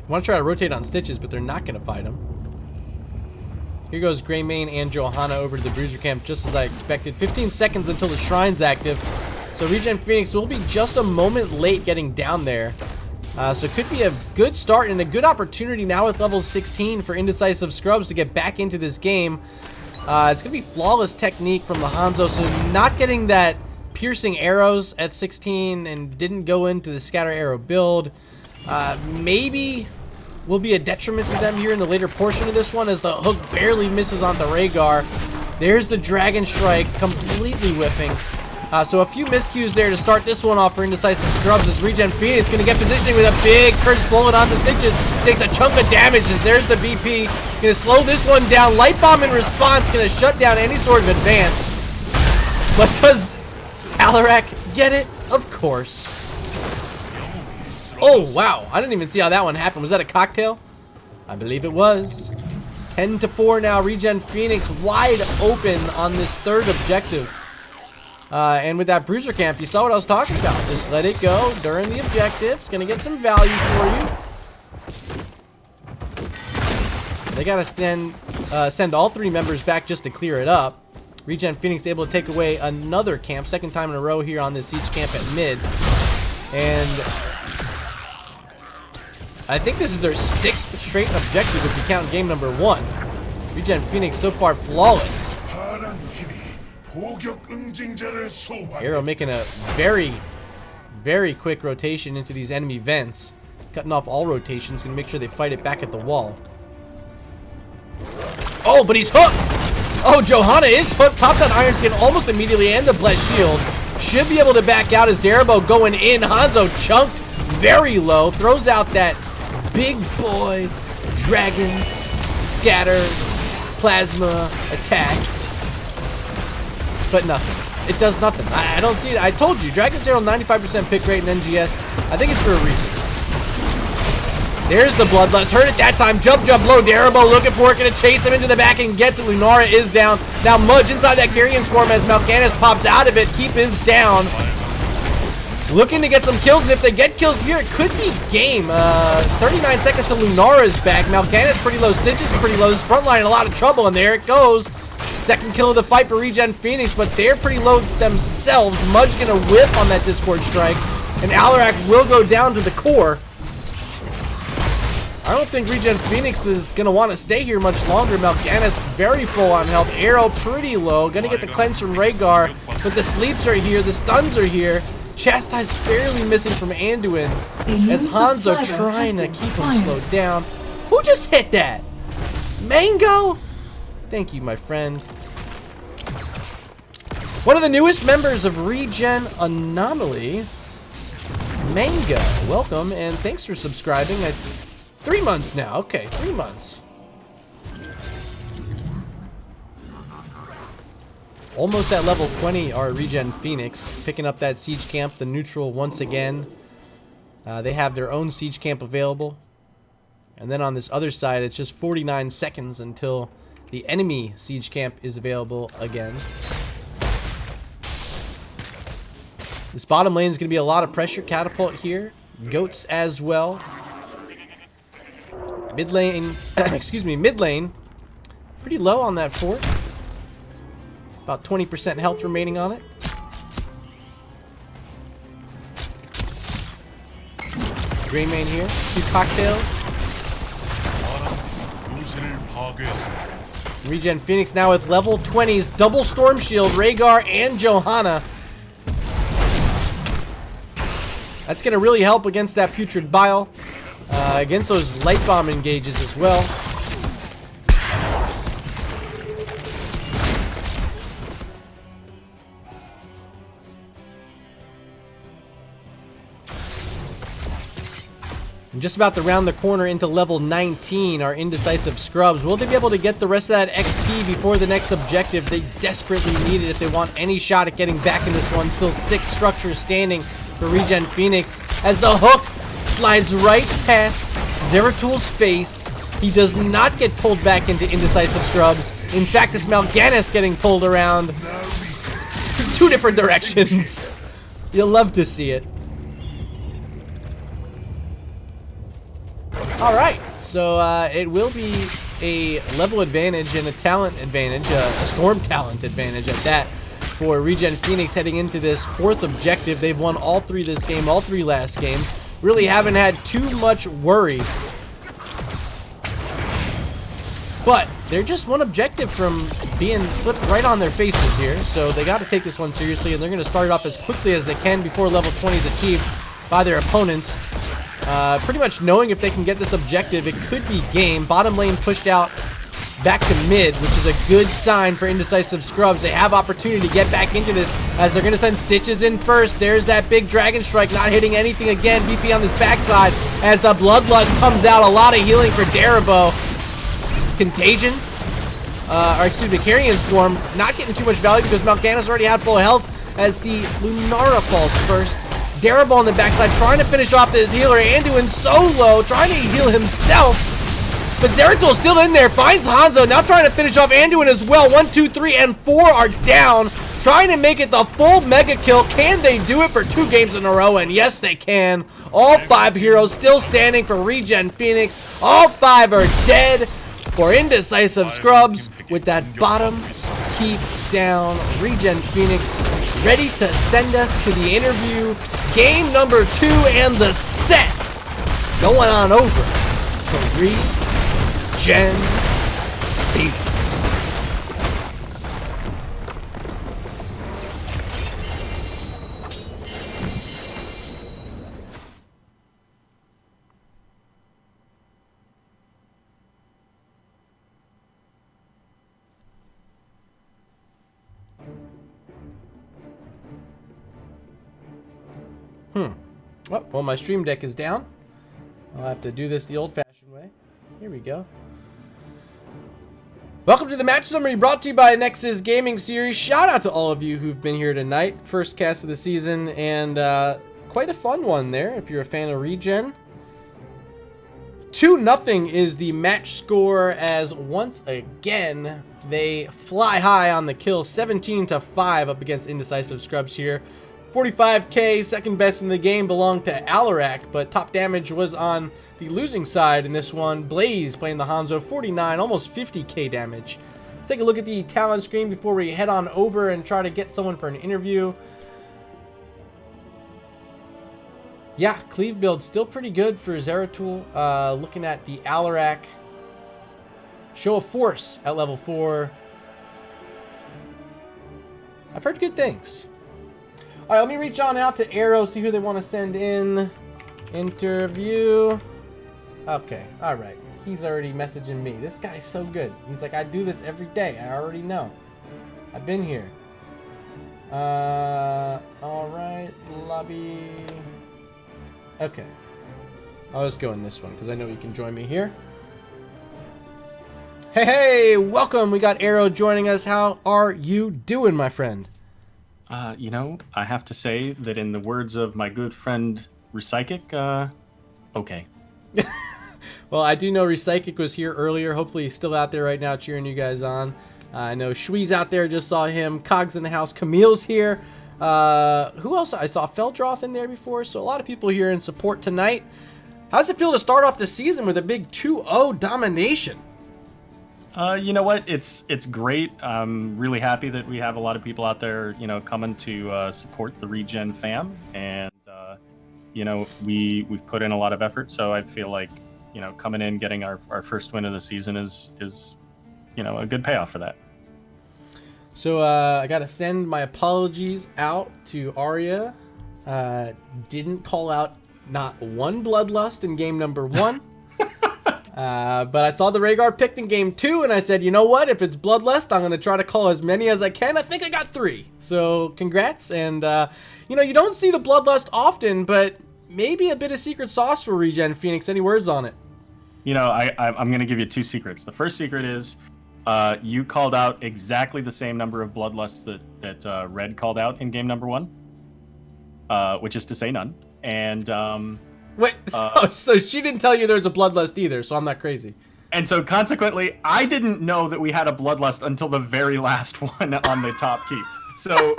Want to try to rotate on Stitches, but they're not going to fight him. Here goes Greymane and Johanna over to the Bruiser Camp, just as I expected. 15 seconds until the Shrine's active. So ReGen Phoenix will be just a moment late getting down there. So it could be a good start and a good opportunity now with level 16 for Indecisive Scrubs to get back into this game. It's going to be flawless technique from the Hanzo, so not getting that piercing arrows at 16 and didn't go into the scatter arrow build. Maybe will be a detriment to them here in the later portion of this one as the hook barely misses onto Rhaegar. There's the Dragon Strike completely whiffing. So a few miscues there to start this one off for Indecisive Scrubs as ReGen Phoenix going to get positioning with a big curse blowing onto Stitches. Takes a chunk of damage as there's the BP. Going to slow this one down. Light Bomb in response going to shut down any sort of advance. But does Alarak get it? Of course. Oh, wow. I didn't even see how that one happened. Was that a cocktail? I believe it was. 10-4 now. ReGen Phoenix wide open on this third objective. And with that bruiser camp, you saw what I was talking about. Just let it go during the objective. It's going to get some value for you. They got to send all 3 members back just to clear it up. ReGen Phoenix able to take away another camp. Second time in a row here on this siege camp at mid. And I think this is their 6th straight objective if you count game number 1. ReGen Phoenix so far flawless. Arrow making a very, very quick rotation into these enemy vents. Cutting off all rotations. Gonna make sure they fight it back at the wall. Oh, but he's hooked! Oh, Johanna is hooked. Pops out Iron Skin almost immediately and the Blessed Shield. Should be able to back out as Darabo going in. Hanzo chunked very low. Throws out that big boy Dragons Scatter Plasma attack. But nothing. It does nothing. I don't see it. I told you, Dragon's Arrow 95% pick rate in NGS. I think it's for a reason. There's the Bloodlust. Heard it that time. Jump low. Darabo looking for it. Gonna chase him into the back and gets it. Lunara is down. Now Mudge inside that Carrion Swarm as Mal'Ganis pops out of it. Keep is down. Looking to get some kills, and if they get kills here, it could be game. 39 seconds to Lunara's back. Mal'Ganis pretty low. Stitches pretty low. This front line in a lot of trouble, and there it goes. Second kill of the fight for ReGen Phoenix, but they're pretty low themselves. Mudge gonna whip on that Discord Strike, and Alarak will go down to the core. I don't think ReGen Phoenix is going to want to stay here much longer. Mal'Ganis very full on health. Arrow pretty low. Going to get the cleanse from Rhaegar. But the sleeps are here. The stuns are here. Chastise barely missing from Anduin. As Hanzo trying to keep him slowed down. Who just hit that? Mango? Thank you, my friend. One of the newest members of ReGen Anomaly. Mango. Welcome and thanks for subscribing. 3 months now. Okay, 3 months. Almost at level 20 are ReGen Phoenix. Picking up that siege camp, the neutral once again. They have their own siege camp available. And then on this other side, it's just 49 seconds until the enemy siege camp is available again. This bottom lane is going to be a lot of pressure. Catapult here. Goats as well. Mid lane, excuse me, mid lane, pretty low on that fort. About 20% health remaining on it. Gray main here, 2 cocktails. ReGen Phoenix now with level 20s, double Storm Shield, Rhaegar and Johanna. That's going to really help against that Putrid Bile. Against those light bomb engages as well. And just about to round the corner into level 19, our Indecisive Scrubs. Will they be able to get the rest of that XP before the next objective? They desperately need it if they want any shot at getting back in this one. Still 6 structures standing for ReGen Phoenix as the hook slides right past Zeratul face. He does not get pulled back into Indecisive Scrubs. In fact, it's Mal'Ganis getting pulled around 2 different directions. You'll love to see it. Alright, so it will be a level advantage and a talent advantage, a storm talent advantage at that, for ReGen Phoenix heading into this 4th objective. They've won all 3 this game, all 3 last game. really haven't had too much worry. But they're just one objective from being flipped right on their faces here. So they got to take this one seriously, and they're going to start it off as quickly as they can before level 20 is achieved by their opponents. Pretty much knowing if they can get this objective, it could be game. Bottom lane pushed out back to mid, which is a good sign for Indecisive Scrubs. They have opportunity to get back into this as they're going to send Stitches in first. There's that big Dragon Strike, not hitting anything again. VP on this backside as the Bloodlust comes out. A lot of healing for Darabo. Contagion, or excuse me, Carrion Swarm, not getting too much value because Mal'Ganis already had full health as the Lunara falls first. Darabo on the backside trying to finish off this healer. Anduin solo, trying to heal himself. But Zeratul still in there, finds Hanzo, now trying to finish off Anduin as well. 1, 2, 3, and 4 are down. Trying to make it the full mega kill. Can they do it for 2 games in a row? And yes, they can. All 5 heroes still standing for ReGen Phoenix. All 5 are dead for Indecisive Scrubs with that bottom keep down. ReGen Phoenix ready to send us to the interview. Game number 2 and the set going on over to ReGen Phoenix. Oh, well, my stream deck is down. I'll have to do this the old-fashioned way. Here we go. Welcome to the match summary brought to you by Nexus Gaming Series. Shout out to all of you who've been here tonight. First cast of the season, and quite a fun one there if you're a fan of ReGen. 2-0 is the match score as once again they fly high on the kill. 17-5 up against Indecisive Scrubs here. 45k, second best in the game, belonged to Alarak, but top damage was on the losing side in this one. Blaze playing the Hanzo, 49, almost 50k damage. Let's take a look at the talent screen before we head on over and try to get someone for an interview. Yeah, cleave build still pretty good for Zeratul. Looking at the Alarak. Show of Force at level 4. I've heard good things. All right, let me reach on out to Arrow, see who they want to send in. Interview. Okay, all right. He's already messaging me. This guy's so good. He's like, I do this every day. I already know. I've been here. All right, lobby. Okay. I'll just go in this one because I know you can join me here. Hey, hey, welcome. We got Arrow joining us. How are you doing, my friend? You know, I have to say that in the words of my good friend Recyclic, okay. Well, I do know Recyclic was here earlier. Hopefully he's still out there right now cheering you guys on. I know Shwee's out there, just saw him. Cogs in the house. Camille's here. Who else? I saw Feldroth in there before. So a lot of people here in support tonight. How does it feel to start off the season with a big 2-0 domination? You know what? It's great. I'm really happy that we have a lot of people out there, you know, coming to support the ReGen fam, and you know, we've put in a lot of effort. So I feel like, you know, coming in, getting our first win of the season is you know, a good payoff for that. So I gotta send my apologies out to Arya. Didn't call out not one Bloodlust in game number 1. But I saw the Rhaegar picked in game 2, and I said, you know what? If it's Bloodlust, I'm going to try to call as many as I can. I think I got 3. So congrats. And, you know, you don't see the Bloodlust often, but maybe a bit of secret sauce for ReGen Phoenix. Any words on it? You know, I'm going to give you 2 secrets. The first secret is you called out exactly the same number of Bloodlusts that Red called out in game number 1, which is to say none. And... Wait, so she didn't tell you there's a Bloodlust either, so I'm not crazy. And so consequently, I didn't know that we had a Bloodlust until the very last one on the top keep. So,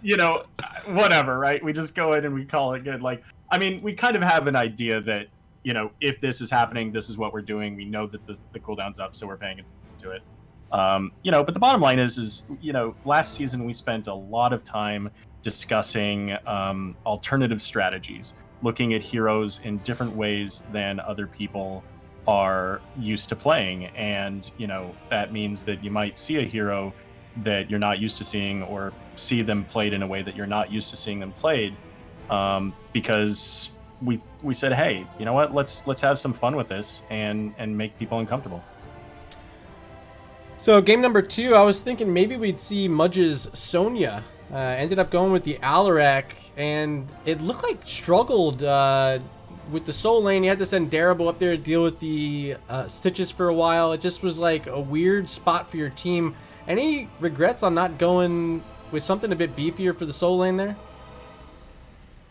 you know, whatever, right? We just go in and we call it good. Like, I mean, we kind of have an idea that, you know, if this is happening, this is what we're doing. We know that the cooldown's up, so we're paying attention to it. You know, but the bottom line is, you know, last season we spent a lot of time discussing alternative strategies. looking at heroes in different ways than other people are used to playing. And, that means that you might see a hero that you're not used to seeing, or see them played in a way that you're not used to seeing them played. Because we said, hey, you know what? Let's have some fun with this and make people uncomfortable. So game number 2, I was thinking maybe we'd see Mudge's Sonya. Ended up going with the Alarak, and it looked like struggled with the Soul Lane. You had to send Darable up there to deal with the Stitches for a while. It just was like a weird spot for your team. Any regrets on not going with something a bit beefier for the Soul Lane there?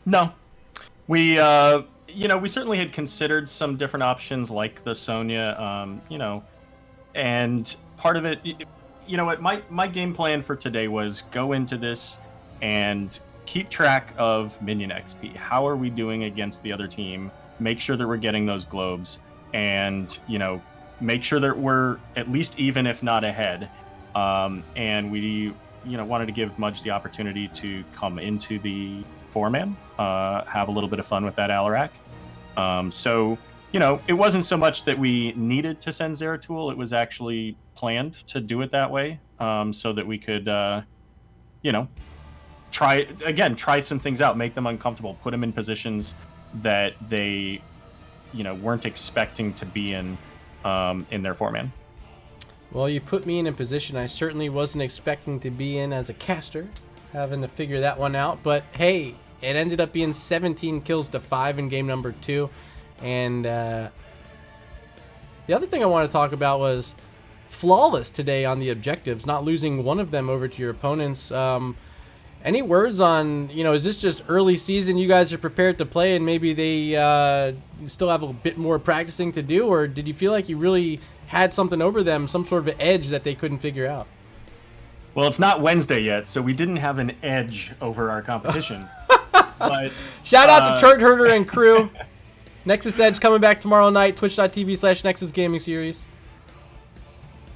No. We we certainly had considered some different options like the Sonya, and part of it, my game plan for today was go into this and keep track of minion XP. How are we doing against the other team? Make sure that we're getting those globes, and make sure that we're at least even, if not ahead. And we wanted to give Mudge the opportunity to come into the 4-man, have a little bit of fun with that Alarak. So it wasn't so much that we needed to send Zeratul. It was actually planned to do it that way, so that we could, try some things out, make them uncomfortable, put them in positions that they, weren't expecting to be in their 4-man. Well, you put me in a position I certainly wasn't expecting to be in as a caster, having to figure that one out. But hey, it ended up being 17 kills to 5 in game number 2. And the other thing I want to talk about was flawless today on the objectives, not losing one of them over to your opponents. Any words on, is this just early season, you guys are prepared to play and maybe they still have a bit more practicing to do? Or did you feel like you really had something over them, some sort of an edge that they couldn't figure out? Well, it's not Wednesday yet, so we didn't have an edge over our competition. But shout out to Chart Herder and crew. Nexus Edge coming back tomorrow night, twitch.tv/Nexus Gaming Series.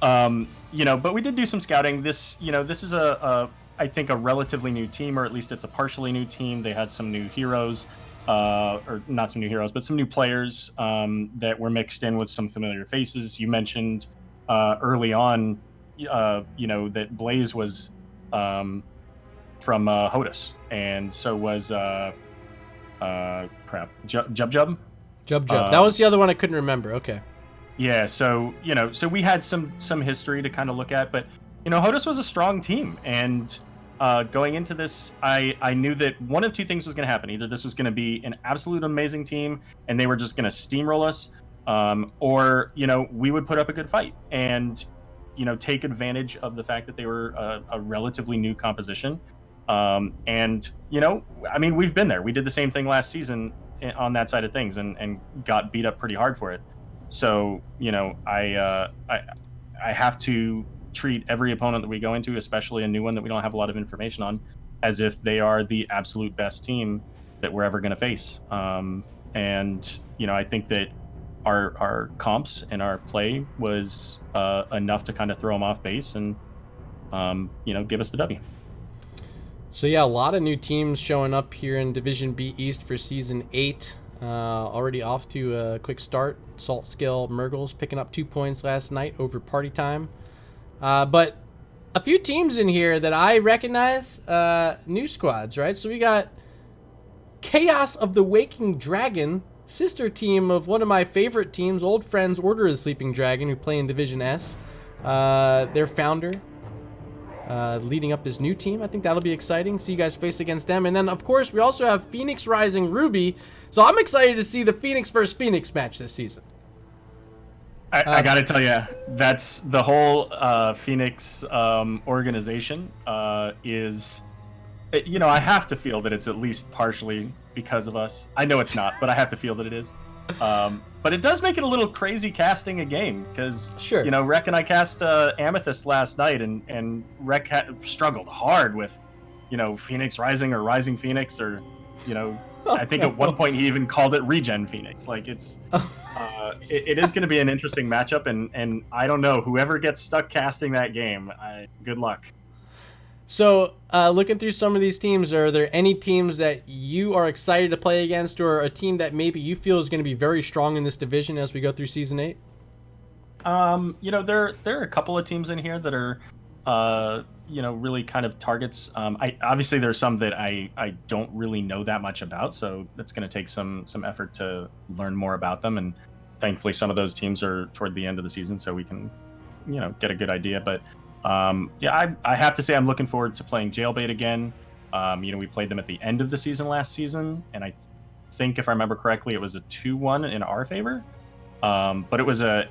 But we did do some scouting. This is I think a relatively new team, or at least it's a partially new team. They had some new heroes, or not some new heroes, but some new players that were mixed in with some familiar faces. You mentioned early on, that Blaze was from Hodus, and so was Jub. That was the other one I couldn't remember. Okay. Yeah, so we had some history to kind of look at, but Hodus was a strong team, and going into this, I knew that one of two things was going to happen. Either this was going to be an absolute amazing team, and they were just going to steamroll us, or we would put up a good fight and take advantage of the fact that they were a relatively new composition. And we've been there. We did the same thing last season on that side of things, and got beat up pretty hard for it. So I have to treat every opponent that we go into, especially a new one that we don't have a lot of information on, as if they are the absolute best team that we're ever going to face. And I think that our comps and our play was enough to kind of throw them off base and give us the W. So yeah, a lot of new teams showing up here in Division B East for Season 8. Already off to a quick start. Salt Scale Murgles picking up 2 points last night over Party Time. But a few teams in here that I recognize, new squads, right? So we got Chaos of the Waking Dragon, sister team of one of my favorite teams, old friends, Order of the Sleeping Dragon, who play in Division S. Their founder leading up this new team. I think that'll be exciting. See you guys face against them. And then, of course, we also have Phoenix Rising Ruby. So I'm excited to see the Phoenix versus Phoenix match this season. I got to tell you, that's the whole Phoenix organization is, I have to feel that it's at least partially because of us. I know it's not, but I have to feel that it is. But it does make it a little crazy casting a game, because sure, Rek and I cast Amethyst last night, and Rek struggled hard with Phoenix Rising or Rising Phoenix, or I think at one point he even called it ReGen Phoenix. Like it is going to be an interesting matchup, and I don't know, whoever gets stuck casting that game, good luck. So, looking through some of these teams, are there any teams that you are excited to play against, or a team that maybe you feel is going to be very strong in this division as we go through Season 8? There are a couple of teams in here that are, really kind of targets. Obviously there's some that I don't really know that much about, so it's going to take some effort to learn more about them. And thankfully, some of those teams are toward the end of the season, so we can, get a good idea. But I have to say I'm looking forward to playing Jailbait again. We played them at the end of the season last season, and I think if I remember correctly, it was a 2-1 in our favor. But it was a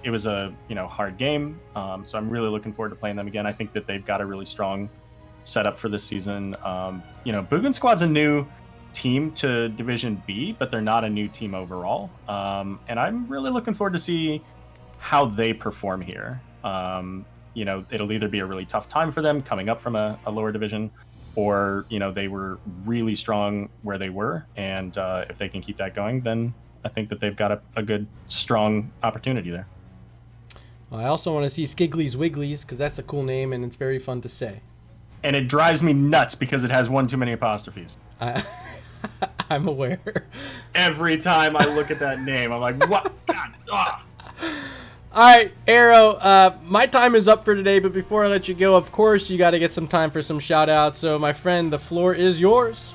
hard game. So I'm really looking forward to playing them again. I think that they've got a really strong setup for this season. Boogan Squad's a new team to Division B, but they're not a new team overall. And I'm really looking forward to see how they perform here. It'll either be a really tough time for them coming up from a lower division, or, they were really strong where they were. And if they can keep that going, then I think that they've got a good, strong opportunity there. I also want to see Skiggly's Wigglies, because that's a cool name and it's very fun to say. And it drives me nuts because it has one too many apostrophes. I'm aware. Every time I look at that name, I'm like, what? God. Ah. All right, Arrow, my time is up for today, but before I let you go, of course, you got to get some time for some shout-outs. So, my friend, the floor is yours.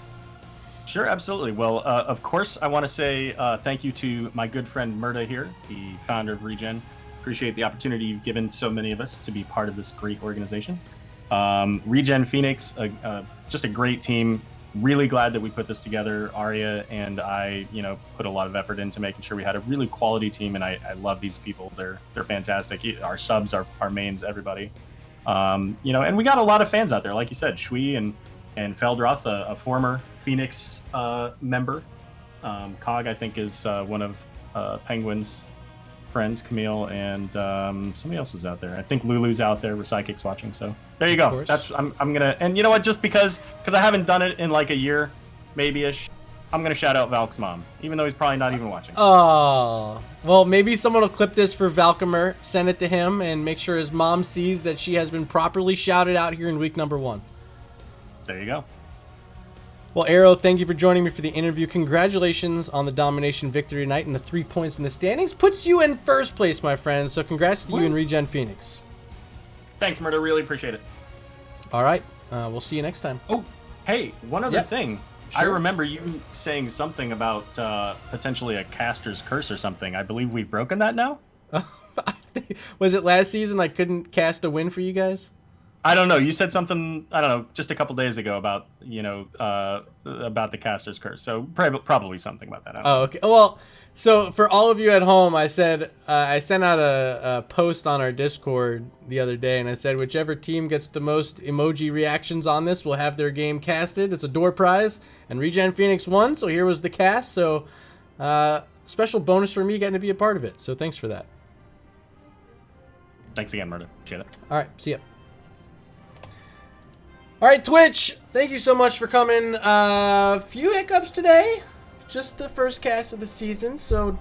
Sure, absolutely. Well, of course, I want to say thank you to my good friend Murda here, the founder of ReGen. Appreciate the opportunity you've given so many of us to be part of this great organization. ReGen Phoenix, just a great team. Really glad that we put this together. Arya and I, put a lot of effort into making sure we had a really quality team, and I love these people. They're fantastic. Our subs, our mains, everybody. And we got a lot of fans out there, like you said, Shui and Feldroth, a former Phoenix member. Cog, I think, is one of Penguin's friends, Camille, and somebody else was out there. I think Lulu's out there. Psychic's watching, so there you go. That's I'm gonna, and you know what? Just because I haven't done it in like a year, maybe-ish, I'm gonna shout out Valk's mom, even though he's probably not even watching. Oh, well, maybe someone will clip this for Valkymer, send it to him, and make sure his mom sees that she has been properly shouted out here in week number 1. There you go. Well, Arrow, thank you for joining me for the interview. Congratulations on the domination victory tonight, and the 3 points in the standings puts you in first place, my friend. So congrats to you and ReGen Phoenix. Thanks, Murder. Really appreciate it. All right. We'll see you next time. Oh, hey, one other thing. Sure. I remember you saying something about potentially a caster's curse or something. I believe we've broken that now? Was it last season I couldn't cast a win for you guys? I don't know. You said something, I don't know, just a couple days ago about, about the caster's curse. So probably something about that. Oh, okay. Well, so for all of you at home, I said, I sent out a post on our Discord the other day, and I said, whichever team gets the most emoji reactions on this will have their game casted. It's a door prize, and ReGen Phoenix won, so here was the cast. So special bonus for me getting to be a part of it. So thanks for that. Thanks again, Murder. Appreciate it. All right. See ya. All right, Twitch, thank you so much for coming. Few hiccups today. Just the first cast of the season, so,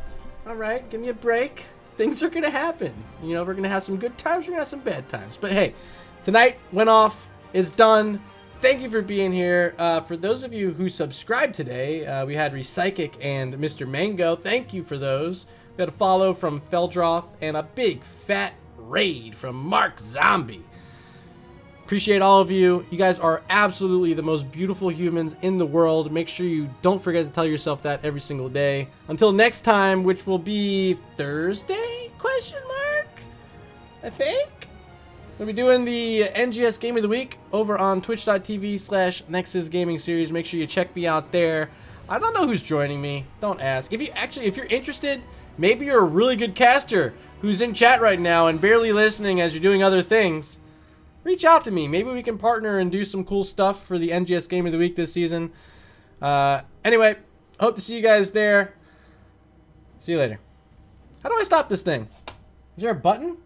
all right, give me a break. Things are going to happen. We're going to have some good times, we're going to have some bad times. But hey, tonight went off. It's done. Thank you for being here. For those of you who subscribed today, we had Repsychic and Mr. Mango. Thank you for those. We got a follow from Feldroth and a big fat raid from Mark Zombie. Appreciate all of you. You guys are absolutely the most beautiful humans in the world. Make sure you don't forget to tell yourself that every single day. Until next time, which will be Thursday? Question mark? I think. We'll be doing the NGS Game of the Week over on twitch.tv/Nexus Gaming Series. Make sure you check me out there. I don't know who's joining me. Don't ask. If you're interested, maybe you're a really good caster who's in chat right now and barely listening as you're doing other things. Reach out to me. Maybe we can partner and do some cool stuff for the NGS Game of the Week this season. Anyway, hope to see you guys there. See you later. How do I stop this thing? Is there a button?